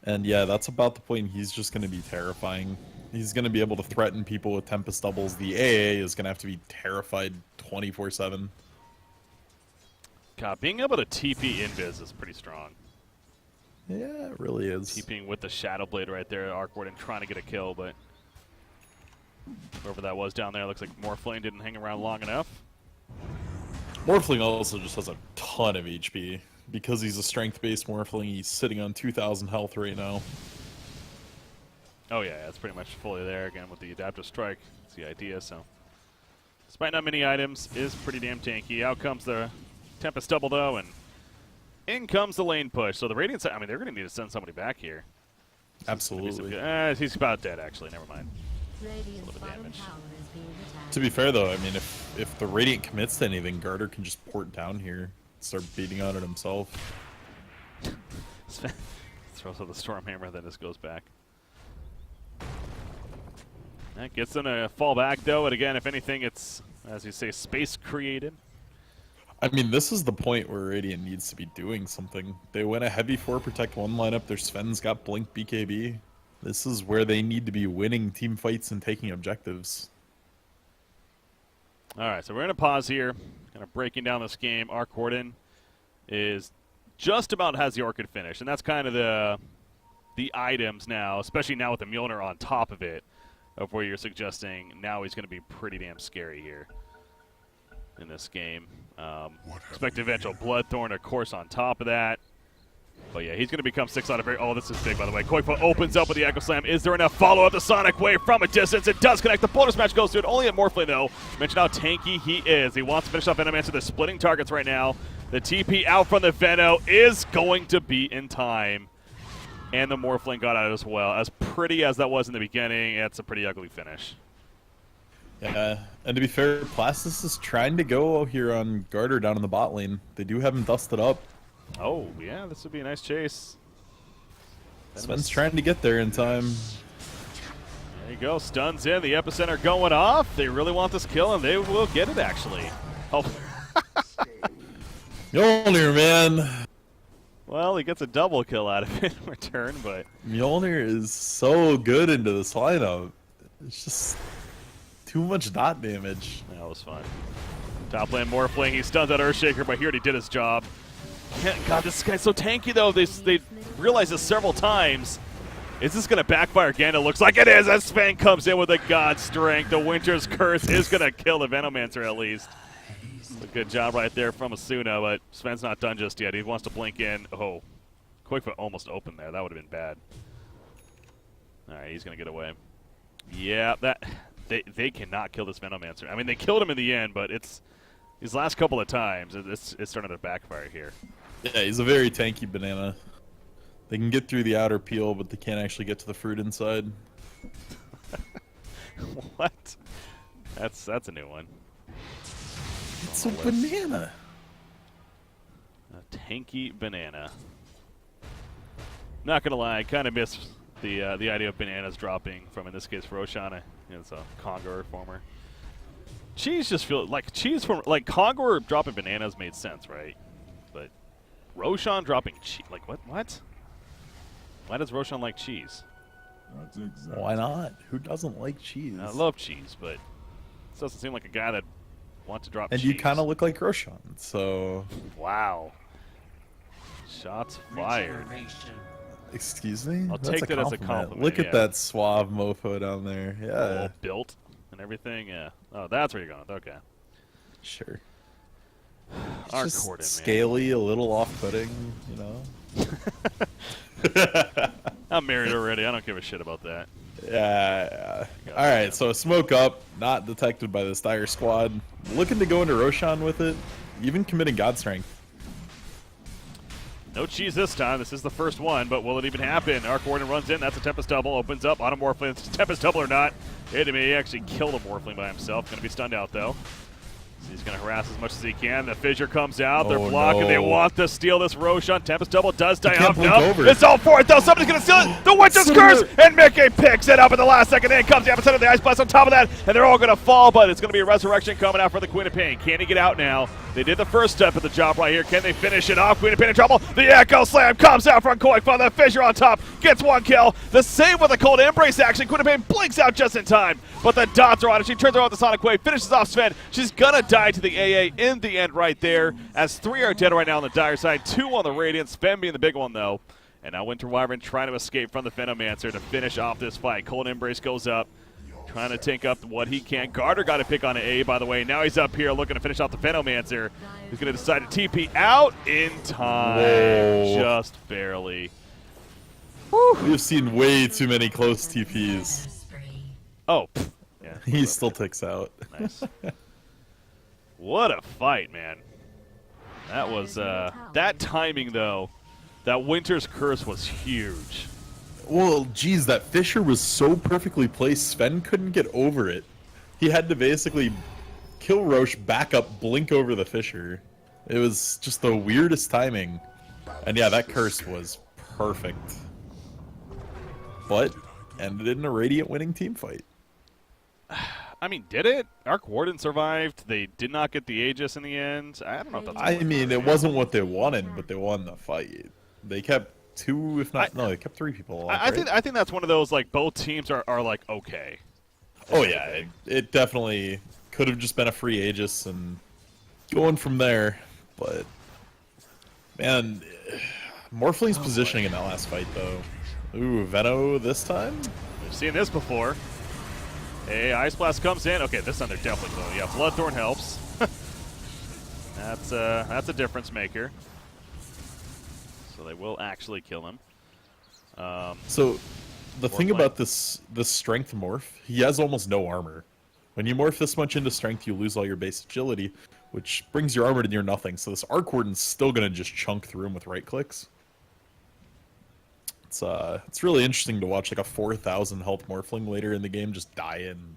And yeah, that's about the point. He's just going to be terrifying. He's going to be able to threaten people with Tempest doubles. The AA is going to have to be terrified 24/7. God, being able to TP invis is pretty strong. Yeah, it really is. TPing with the Shadow Blade right there, Arc Warden trying to get a kill, but whoever that was down there looks like Morphling didn't hang around long enough. Morphling also just has a ton of HP. Because he's a strength-based Morphling, he's sitting on 2,000 health right now. Oh yeah, it's pretty much fully there again with the Adaptive Strike. That's the idea, so. Despite not many items, is pretty damn tanky. Out comes the Tempest Double though, and in comes the lane push. So the Radiant, I mean, they're going to need to send somebody back here. Absolutely. He's about dead, actually. Never mind. Radiant's bit of bottom damage. tower is being attacked. To be fair, though, I mean, if the Radiant commits to anything, Garter can just port down here, start beating on it himself. Throws out the Stormhammer, then just goes back. That gets them to fall back, though, and again, if anything, it's, as you say, space created. I mean, this is the point where Radiant needs to be doing something. They went a heavy 4 Protect 1 lineup, their Sven's got Blink BKB. This is where they need to be winning team fights and taking objectives. All right, so we're going to pause here, kind of breaking down this game. Arc Warden is just about has the Orchid finish, and that's kind of the items now, especially now with the Mjolnir on top of it, of where you're suggesting now he's going to be pretty damn scary here in this game. Expect eventual Bloodthorn, of course, on top of that. But yeah, he's going to become 6 out of 8. Oh, this is big, by the way. Koifa opens up with the Echo Slam. Is there enough follow-up? The Sonic Wave from a distance. It does connect. The bonus match goes to it. Only at Morphling, though. Mention how tanky he is. He wants to finish off Venomancer. They're splitting targets right now. The TP out from the Veno is going to be in time. And the Morphling got out as well. As pretty as that was in the beginning, it's a pretty ugly finish. Yeah, and to be fair, Plastis is trying to go here on Garter down in the bot lane. They do have him dusted up. Oh, yeah, this would be a nice chase. Sven's trying to get there in time. There you go, stuns in, the epicenter going off. They really want this kill, and they will get it, actually. Oh. Mjolnir, man. Well, he gets a double kill out of it in return, but... Mjolnir is so good into this lineup. It's just too much dot damage. That was fun. Top lane Morphling, he stuns that Earthshaker, but he already did his job. God, this guy's so tanky, though. They realized this several times. Is this going to backfire again? It looks like it is as Sven comes in with a God Strength. The Winter's Curse is going to kill the Venomancer at least. It's a good job right there from Asuna, but Sven's not done just yet. He wants to blink in. Oh, Quickfoot almost opened there. That would have been bad. All right, he's going to get away. Yeah, they cannot kill this Venomancer. I mean, they killed him in the end, but it's these last couple of times, it's starting to backfire here. Yeah, he's a very tanky banana. They can get through the outer peel, but they can't actually get to the fruit inside. What? That's a new one. It's a banana. A tanky banana. Not gonna lie, I kind of miss the idea of bananas dropping from, in this case, Roshan. It's a Conqueror former. Cheese just feels like cheese from Conqueror dropping bananas made sense, right? But Roshan dropping cheese, like what? What? Why does Roshan like cheese? That's exactly. Why not? Who doesn't like cheese? I love cheese, but this doesn't seem like a guy that wants to drop and cheese. you kind of look like Roshan, so... Wow. Shots fired. Excuse me? I'll That's take that as a compliment. Look yeah. at that suave mofo down there. Yeah. All built and everything. Yeah. Oh, that's where you're going. Okay. Sure. Arc Just Warden, man. scaly, a little off-putting, you know? I'm married already. I don't give a shit about that. Yeah. All right, so smoke up, not detected by this Dire squad. Looking to go into Roshan with it, even committing God Strength. No cheese this time. This is the first one, but will it even happen? Arc Warden runs in. That's a Tempest Double. Opens up. On a Morphling. Tempest Double or not. Hit him. He actually killed a Morphling by himself. Going to be stunned out, though. He's going to harass as much as he can. The Fissure comes out. They're Oh, blocking. no. They want to steal this Roshan. Tempest Double does die can't up. blink No, over. it's all for it, though. Somebody's going to steal it. The Winter's Curse! And Micke picks it up in the last second. In comes the episode of the Ice Blast on top of that. And they're all going to fall, but it's going to be a resurrection coming out for the Queen of Pain. Can he get out now? They did the first step of the job right here. Can they finish it off? Queen of Pain in trouble. The Echo Slam comes out from Koikfa. The Fissure on top gets one kill. The save with a Cold Embrace action. Queen of Pain blinks out just in time. But the dots are on it. She turns around with the Sonic Wave, finishes off Sven. She's going to die to the AA in the end right there, as 3 are dead right now on the dire side, 2 on the Radiant, Sven being the big one though. And now Winter Wyvern trying to escape from the Venomancer to finish off this fight. Cold Embrace goes up, trying to take up what he can. Garter got a pick on an A, by the way. Now he's up here looking to finish off the Venomancer. He's going to decide to TP out in time. Whoa. Just barely. We've seen way too many close TPs. Oh, pff. Yeah. He still ticks out. Nice. What a fight, man. That was, that timing, though, that Winter's Curse was huge. Well, geez, that Fissure was so perfectly placed, Sven couldn't get over it. He had to basically kill Roche, back up, blink over the Fissure. It was just the weirdest timing. And yeah, that curse was perfect. But ended in a Radiant winning team fight. I mean, did it? Arc Warden survived. They did not get the Aegis in the end. I don't know if that's... I mean, it wasn't what they wanted, but they won the fight. They kept 2, if not... no, they kept 3 people alive, right? I think that's one of those, like, both teams are like, okay. Oh, yeah. It definitely could have just been a free Aegis and going from there. But, man, Morphling's positioning in that last fight, though. Ooh, Veno this time? We've seen this before. Hey, Ice Blast comes in. Okay, this time they're definitely going. Yeah, Bloodthorn helps. That's a difference maker. So they will actually kill him. So, the thing about this strength morph, he has almost no armor. When you morph this much into strength, you lose all your base agility, which brings your armor to near nothing. So this Arc Warden's still going to just chunk through him with right clicks. It's really interesting to watch like a 4,000 health Morphling later in the game just die in,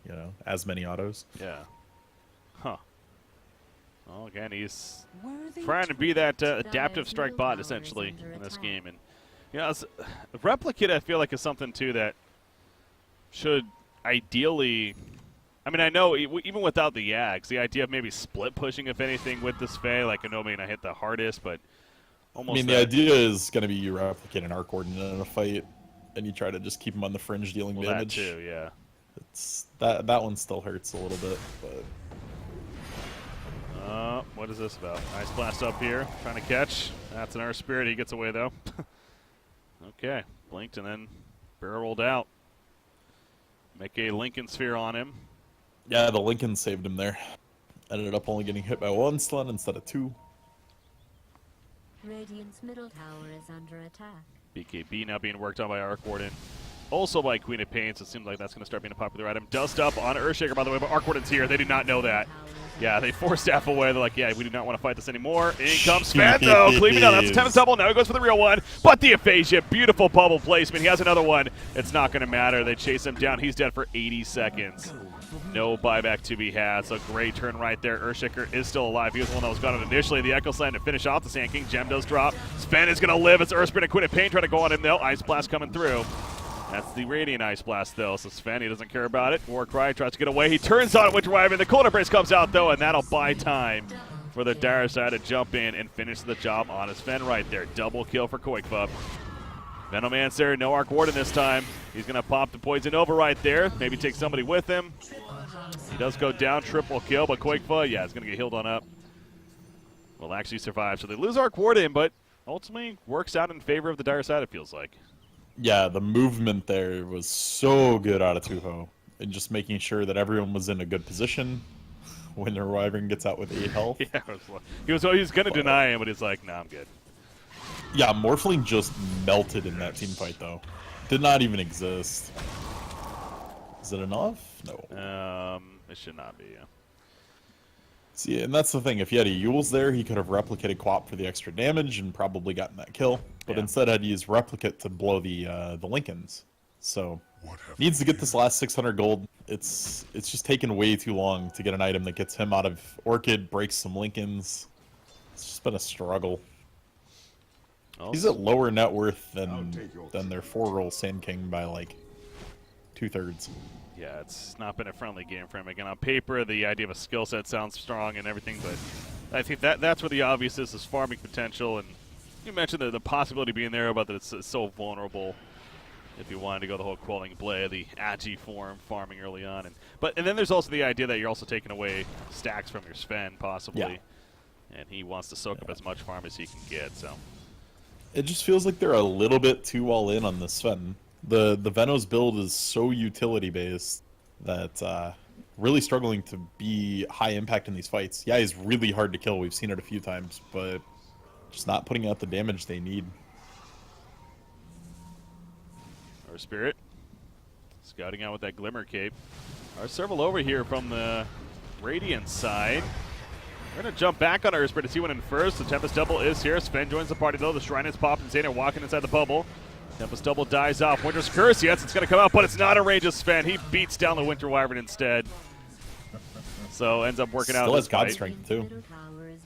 you know, as many autos. Yeah. Huh. Well, again, he's trying to be that adaptive strike bot essentially in this game, and you know, Replicate I feel like is something too that should ideally. I mean, I know even without the Yags, the idea of maybe split pushing if anything with this Fae, like I know may not hit the hardest, but. Almost I mean, the idea is going to be you replicate an Arc Warden in a fight, and you try to just keep him on the fringe dealing damage. That too, yeah. It's that one still hurts a little bit, but. What is this about? Ice Blast up here, trying to catch. That's an Earth Spirit. He gets away though. Okay, blinked and then barrel rolled out. Make a Lincoln Sphere on him. Yeah, the Lincoln saved him there. Ended up only getting hit by 1 stun instead of 2. Radiant's middle tower is under attack. BKB now being worked on by Arc Warden. Also by Queen of Pain, so it seems like that's going to start being a popular item. Dust up on Earthshaker, by the way, but Arc Warden's here. They do not know that. Yeah, they force staff away. They're like, yeah, we do not want to fight this anymore. In comes Sven, though. Cleaving down. That's a 10 double. Now he goes for the real one. But the aphasia. Beautiful bubble placement. He has another one. It's not going to matter. They chase him down. He's dead for 80 seconds. No buyback to be had. So great turn right there. Earthshaker is still alive. He was the one that was gone initially. The Echo Slam to finish off the Sand King. Gem does drop. Sven is going to live. It's Earthspirit and Queen of Pain trying to go on him, though. Ice Blast coming through. That's the Radiant Ice Blast, though, so Sven, he doesn't care about it. Warcry tries to get away. He turns on Winter Wyvern. The Cold Embrace comes out, though, and that'll buy time for the dire side to jump in and finish the job on his Sven right there. Double kill for Koikfa. Venomancer, no Arc Warden this time. He's going to pop the Poison Over right there. Maybe take somebody with him. He does go down, triple kill, but Koikfa, yeah, is going to get healed on up. Will actually survive. So they lose Arc Warden, but ultimately works out in favor of the dire side, it feels like. Yeah, the movement there was so good out of Tuho. And just making sure that everyone was in a good position. Winter Wyvern gets out with 8 health. Yeah, he was going to deny him, but he's like, nah, I'm good. Yeah, Morphling just melted in that team fight, though. Did not even exist. Is it enough? No. It should not be, yeah. See, and that's the thing. If he had a Yules there, he could have replicated Quap for the extra damage and probably gotten that kill. But Yeah. instead, had to use Replicate to blow the Lincolns. So needs to get this last 600 gold. It's just taken way too long to get an item that gets him out of Orchid, breaks some Lincolns. It's just been a struggle. He's at lower net worth than their 4-roll Sand King by like 2/3. Yeah, it's not been a friendly game for him. Again, on paper, the idea of a skill set sounds strong and everything, but I think that's where the obvious is farming potential. And you mentioned the possibility being there, but that it's so vulnerable if you wanted to go the whole Quelling Blade, the Agi form, farming early on. And then there's also the idea that you're also taking away stacks from your Sven, possibly. Yeah. And he wants to soak up as much farm as he can get, so... It just feels like they're a little bit too all in on this Sven. The Venos build is so utility based that really struggling to be high impact in these fights. Yeah, he's really hard to kill. We've seen it a few times, but just not putting out the damage they need. Our Spirit scouting out with that Glimmer Cape. Our several over here from the Radiant side. We're going to jump back on our Spirit to see one in first. The Tempest Double is here. Sven joins the party, though. The Shrine is popped. Insania walking inside the bubble. Tempest Double dies off. Winter's Curse, yes, it's going to come out, but it's not a range of Sven. He beats down the Winter Wyvern instead. So ends up working out. Still has this God fight. Strength, too.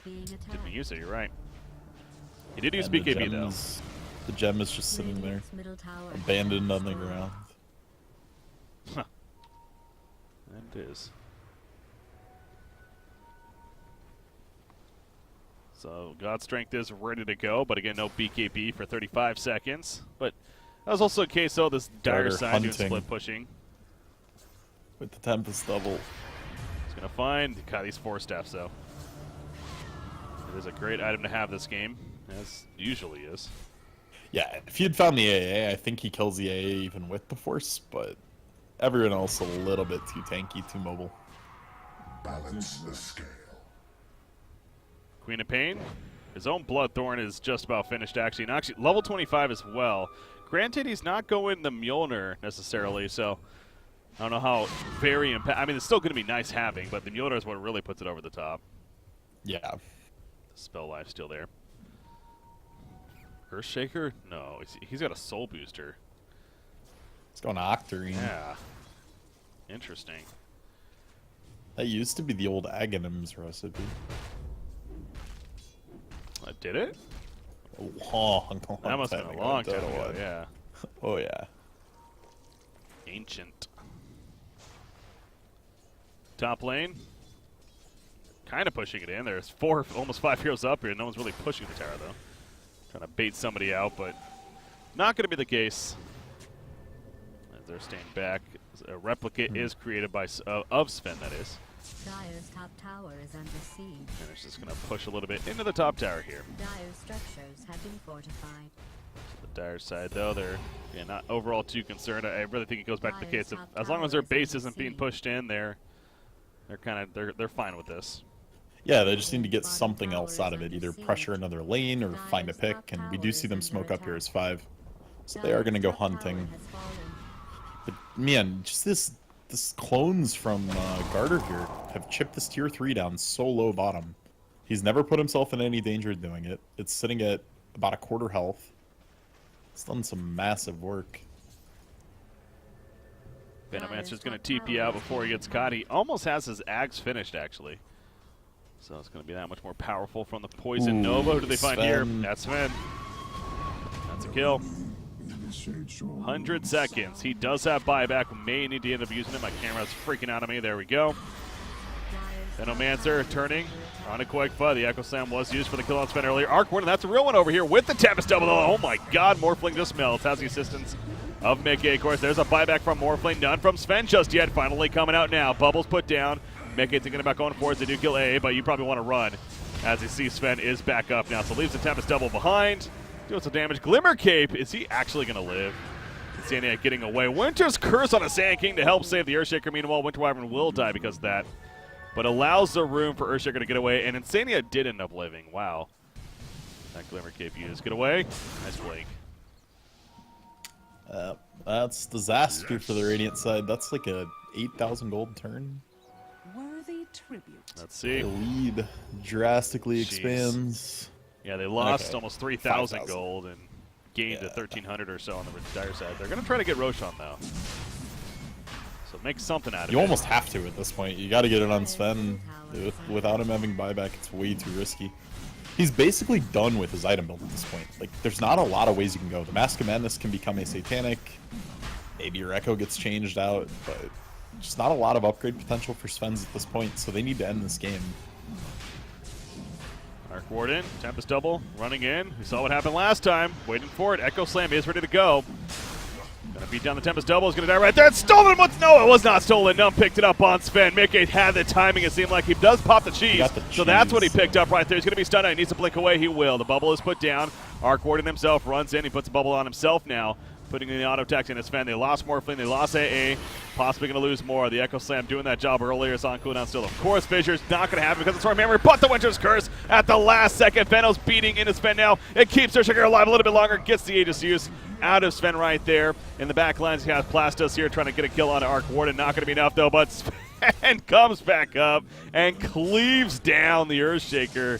Didn't use it, you're right. He did use BKB, though. The gem is just sitting there, abandoned on the ground. Huh. And it is. So God Strength is ready to go, but again, no BKB for 35 seconds. But that was also a case, though, this dire side doing split pushing. With the Tempest Double. He's going to find, God, these 4 staffs, though. It is a great item to have this game, as usually is. Yeah, if he had found the AA, I think he kills the AA even with the Force, but everyone else a little bit too tanky, too mobile. Balance the scale. Queen of Pain, his own Bloodthorn is just about finished, actually. And actually, level 25 as well. Granted, he's not going the Mjolnir necessarily, so I don't know how very I mean, it's still going to be nice having, but the Mjolnir is what really puts it over the top. Yeah. The spell life still there. Earthshaker? No, he's got a Soul Booster. It's going Octarine. Yeah. Interesting. That used to be the old Aghanims recipe. Did it? A long That must have been a long time ago, ago, yeah. Oh, yeah. Ancient. Top lane. Kind of pushing it in. There's almost 5 heroes up here. No one's really pushing the tower, though. Trying to bait somebody out, but not going to be the case. As they're staying back. A replica is created by of Sven, that is. Dire's top tower is under siege. And it's just going to push a little bit into the top tower here. Dire's structures have been fortified. The Dire side, though, they're not overall too concerned. I really think it goes back to the case of as long as their base isn't being pushed in, they're fine with this. Yeah, they just need to get something else out of it, either pressure another lane or find a pick, and we do see them smoke up here as 5. So they are going to go hunting. But man, just this clones from Garter here have chipped this tier 3 down so low bottom. He's never put himself in any danger doing it. It's sitting at about a quarter health. It's done some massive work. Venomancer's going to TP out before he gets caught. He almost has his Ags finished, actually. So it's going to be that much more powerful from the Poison Nova. Who do they find here? That's Sven. That's a kill. 100 seconds. He does have buyback. We may need to end up using it. My camera's freaking out on me. There we go. Venomancer turning on a Quakefa. The Echo Slam was used for the kill on Sven earlier. Arc Warden, that's a real one over here with the Tempest Double. Oh my god, Morphling just melts. Has the assistance of Micke. Of course, there's a buyback from Morphling. None from Sven just yet. Finally coming out now. Bubbles put down. Micke thinking about going forwards. They do kill A, but you probably want to run as you see Sven is back up now. So leaves the Tempest Double behind. Doing some damage. Glimmer Cape, is he actually going to live? Insania getting away. Winter's Curse on a Sand King to help save the Earthshaker. Meanwhile, Winter Wyvern will die because of that. But allows the room for Earthshaker to get away. And Insania did end up living. Wow. That Glimmer Cape used. Get away. Nice blink. That's disaster for the Radiant side. That's like a 8,000 gold turn. Worthy tribute. Let's see. The lead drastically expands. Yeah, they lost almost 3,000 gold, and gained to 1,300 or so on the dire side. They're going to try to get Roshan, though. So make something out of it. You almost have to at this point. You got to get it on Sven. Without him having buyback, it's way too risky. He's basically done with his item build at this point. Like, there's not a lot of ways you can go. The Mask of Madness can become a Satanic. Maybe your Echo gets changed out, but just not a lot of upgrade potential for Sven's at this point, so they need to end this game. Arc Warden, Tempest double, running in. We saw what happened last time. Waiting for it. Echo Slam is ready to go. Gonna beat down the Tempest double. Is gonna die right there. It's stolen. No, it was not stolen. Numb picked it up on Sven. Micke had the timing. It seemed like he does pop the cheese. So that's what he picked up right there. He's gonna be stunned. He needs to blink away. He will. The bubble is put down. Arc Warden himself runs in. He puts a bubble on himself now, putting in the auto attack in his Sven. They lost Morphling. They lost AA. Possibly going to lose more. The Echo Slam doing that job earlier. It's on cooldown still. Of course, Fissure's not going to happen because of Storm Memory, but the Winter's Curse at the last second. Venom's beating into Sven now. It keeps their sugar alive a little bit longer. Gets the Aegis use out of Sven right there. In the back lines, he has Plastos here trying to get a kill on Arc Warden. Not going to be enough, though, but Sven comes back up and cleaves down the Earthshaker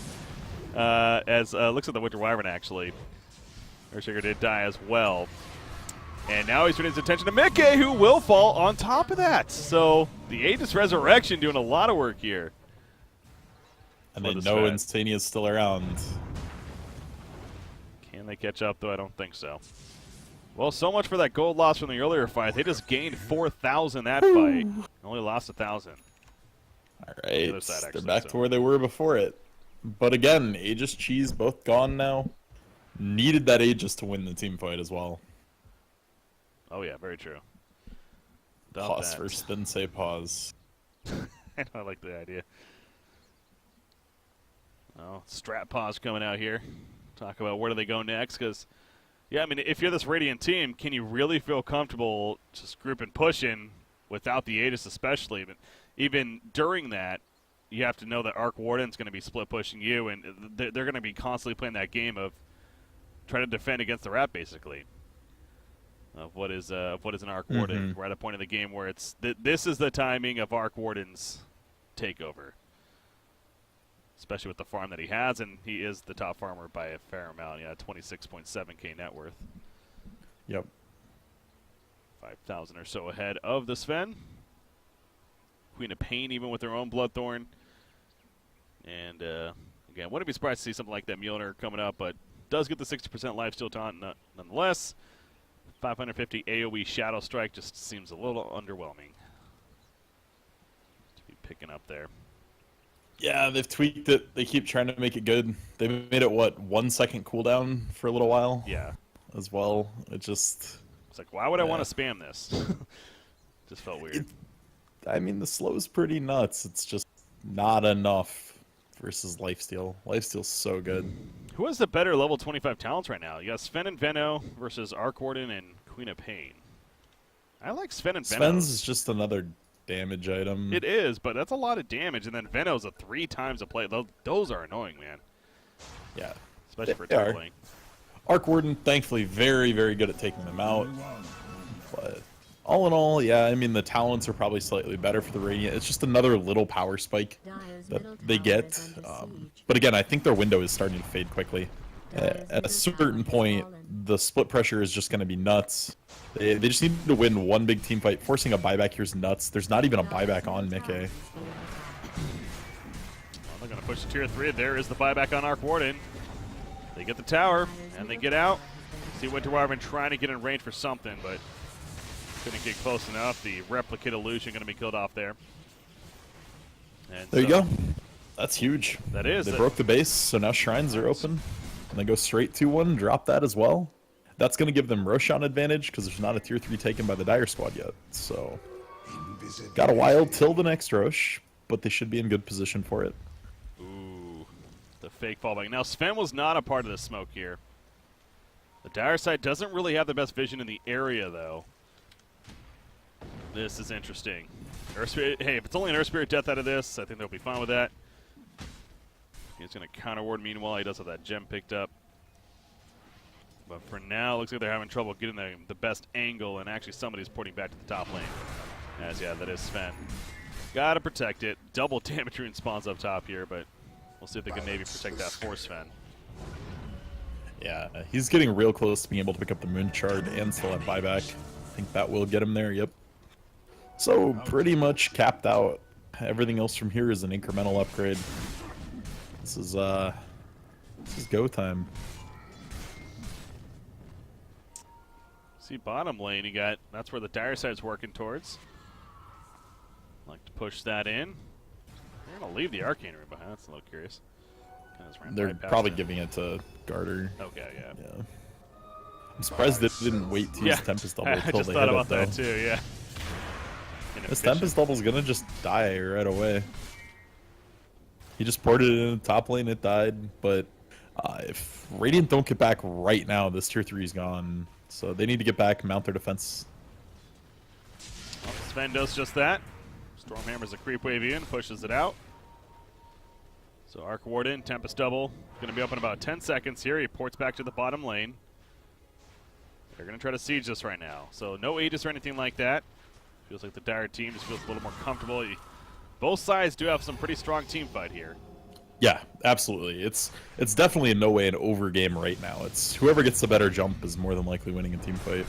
as looks like the Winter Wyvern, actually. Earthshaker did die as well. And now he's turning his attention to Micke, who will fall on top of that. So the Aegis Resurrection doing a lot of work here. And they know Insania is still around. Can they catch up, though? I don't think so. Well, so much for that gold loss from the earlier fight. They just gained 4,000 that fight. Only lost 1,000. All right, they're back to where they were before it. But again, Aegis Cheese both gone now. Needed that Aegis to win the team fight as well. Oh, yeah, very true. Pause first, then say pause. I like the idea. Oh, strat pause coming out here. Talk about where do they go next, because, yeah, I mean, if you're this Radiant team, can you really feel comfortable just grouping pushing without the Aegis especially? But even during that, you have to know that Arc Warden's going to be split pushing you, and they're going to be constantly playing that game of trying to defend against the Rat, basically. Of what is an Arc Warden. We're at a point in the game where it's this is the timing of Arc Warden's takeover, especially with the farm that he has, and he is the top farmer by a fair amount. Yeah, 26.7k net worth. Yep. 5,000 or so ahead of the Sven. Queen of Pain, even with their own Bloodthorn. And again, wouldn't be surprised to see something like that Mjolnir coming up, but does get the 60% lifesteal taunt nonetheless. 550 AoE Shadow Strike just seems a little underwhelming to be picking up there. Yeah, they've tweaked it. They keep trying to make it good. They made it, what, 1 second cooldown for a little while? Yeah. As well. It just... It's like, why would I want to spam this? Just felt weird. I mean, the slow's pretty nuts. It's just not enough versus Lifesteal. Lifesteal's so good. Who has the better level 25 talents right now? You got Sven and Venno versus Arc Warden and Queen of Pain. I like Sven and Venno. Sven's is just another damage item. It is, but that's a lot of damage. And then Venno's a 3 times a play. Those are annoying, man. Yeah. Especially for tumbling. Arc Warden, thankfully, very, very good at taking them out. But all in all, yeah, I mean, the talents are probably slightly better for the Radiant. It's just another little power spike that they get. But again, I think their window is starting to fade quickly. At a certain point, the split pressure is just going to be nuts. They just need to win one big team fight. Forcing a buyback here is nuts. There's not even a buyback on Micke. Well, they're going to push to tier 3. There is the buyback on Arc Warden. They get the tower, and they get out. See Winter Wyvern trying to get in range for something, but couldn't get close enough. The Replicate Illusion going to be killed off there. And there you go. That's huge. That is. They broke the base, so now shrines are open. And they go straight 2-1, drop that as well. That's going to give them Roshan advantage, because there's not a tier 3 taken by the Dire Squad yet. So, got a while till the next Rosh, but they should be in good position for it. Ooh, the fake fallback. Now, Sven was not a part of the smoke here. The Dire side doesn't really have the best vision in the area, though. This is interesting. Earth Spirit, hey, if it's only an Earth Spirit death out of this, I think they'll be fine with that. He's going to counter ward. Meanwhile, he does have that gem picked up. But for now, it looks like they're having trouble getting the best angle, and actually somebody's porting back to the top lane. As, yeah, that is Sven. Gotta protect it. Double damage rune spawns up top here, but we'll see if they can maybe protect that for Sven. Yeah, he's getting real close to being able to pick up the Moon Shard and still have buyback. I think that will get him there, yep. So, pretty much capped out. Everything else from here is an incremental upgrade. This is go time. See, bottom lane, that's where the dire side's working towards. Like to push that in. They're going to leave the Arcane Room behind. That's a little curious. They're probably giving it to Garter. Okay, yeah. I'm surprised they didn't wait to use Tempest Double I until just they thought hit about it, though. that too, yeah. This Tempest Double's gonna just die right away. He just ported it in the top lane, it died, but if Radiant don't get back right now, this tier 3 is gone. So they need to get back, mount their defense. Well, Sven does just that. Stormhammer's a creep wave in, pushes it out. So Arc Warden, Tempest Double, going to be up in about 10 seconds here. He ports back to the bottom lane. They're going to try to siege this right now. So no Aegis or anything like that. Feels like the Dire team just feels a little more comfortable. Both sides do have some pretty strong team fight here. Yeah, absolutely. It's definitely in no way an over game right now. It's whoever gets the better jump is more than likely winning a team fight.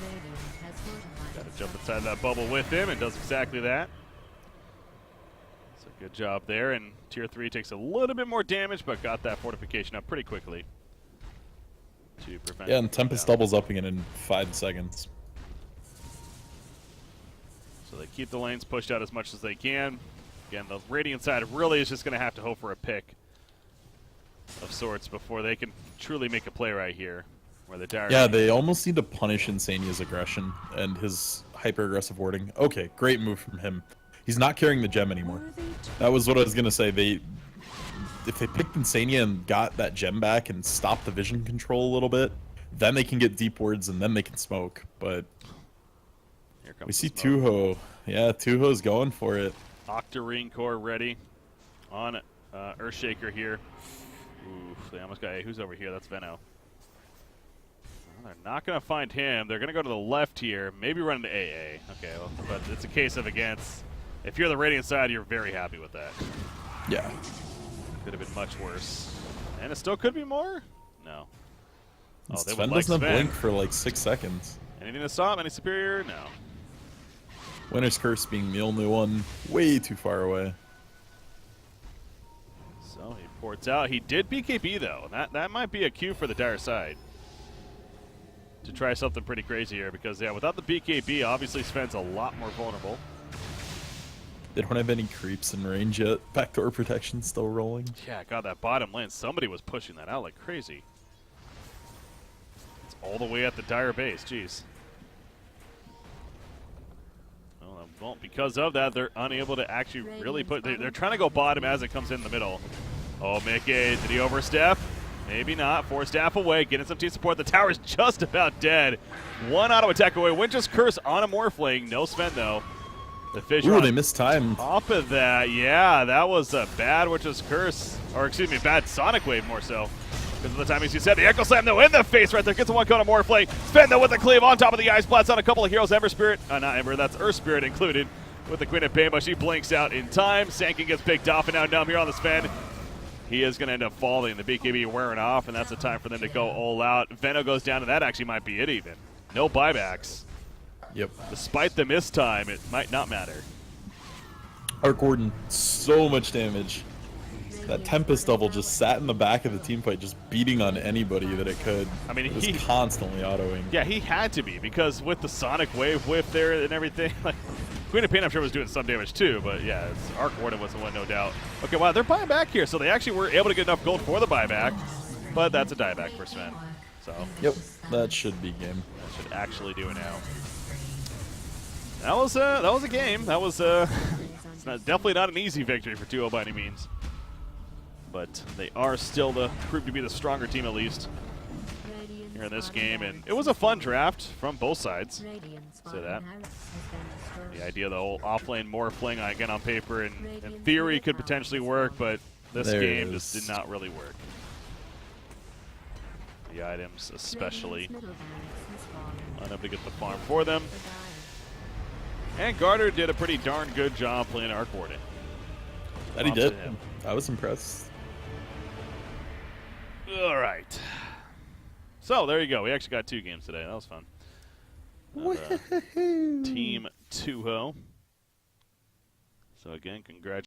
Got to jump inside that bubble with him and does exactly that. So good job there. And tier 3 takes a little bit more damage, but got that fortification up pretty quickly to prevent. Yeah, and Tempest doubles up again in 5 seconds. So they keep the lanes pushed out as much as they can. Again, the Radiant side really is just going to have to hope for a pick of sorts before they can truly make a play right here. Where the Dire they almost need to punish Insania's aggression and his hyper-aggressive warding. Okay, great move from him. He's not carrying the gem anymore. That was what I was going to say. If they picked Insania and got that gem back and stopped the vision control a little bit, then they can get deep wards and then they can smoke. But we see Tuho. Yeah, Tuho's going for it. Octarine Core ready on Earthshaker here. Oof, they almost got, hey, who's over here? That's Venno. Well, they're not going to find him. They're going to go to the left here, maybe run into AA. Okay, well, but it's a case of against. If you're the Radiant side, you're very happy with that. Yeah. Could have been much worse. And it still could be more? No. Oh, they Sven would like doesn't Sven. blink for like 6 seconds. Anything to stop? Any superior? No. Winter's Curse being the only one way too far away. So he ports out. He did BKB though. That might be a cue for the Dire side to try something pretty crazy here because yeah, without the BKB, obviously Sven's a lot more vulnerable. They don't have any creeps in range yet. Backdoor protection still rolling. Yeah, God, that bottom lane. Somebody was pushing that out like crazy. It's all the way at the Dire base. Jeez. Well, because of that, they're unable to actually really put. They're trying to go bottom as it comes in the middle. Oh, Micke, did he overstep? Maybe not. 4 staff away, getting some team support. The tower's just about dead. 1 auto attack away. Witch's Curse on a Morphling. No Sven though. The fish. Ooh, they missed time. Top of that, yeah, that was a bad Witch's Curse, or excuse me, bad Sonic Wave more so. Because of the timings you said. The Echo Slam, though, in the face right there. Gets a 1 cone of Morphling. Sven, though, with the cleave on top of the Ice Blast on a couple of heroes. Ember Spirit, not Ember, that's Earth Spirit included with the Queen of Pain, but she blinks out in time. Sankin gets picked off, and now Numb here on the Sven. He is going to end up falling. The BKB wearing off, and that's the time for them to go all out. Venno goes down, and that actually might be it even. No buybacks. Yep. Despite the missed time, it might not matter. Arc Warden, so much damage. That Tempest double just sat in the back of the team fight, just beating on anybody that it could. I mean, it was constantly autoing. Yeah, he had to be, because with the Sonic Wave whip there and everything, like, Queen of Pain I'm sure was doing some damage too, but yeah, Arc Warden was the one, no doubt. Okay, wow, they're buying back here, so they actually were able to get enough gold for the buyback, but that's a dieback for Sven. So yep, that should be game. That should actually do it now. That was a game. That was it's definitely not an easy victory for Tuho by any means. But they are still proved to be the stronger team at least here in this game, and it was a fun draft from both sides. Say that. The idea of the whole offlane Morphling again on paper and in theory could potentially work, but this game just did not really work. The items especially unable to get the farm for them. And Garter did a pretty darn good job playing Arc Warden. That he did. I was impressed. All right. So there you go. We actually got 2 games today. That was fun. Team Tuho. So again, congratulations.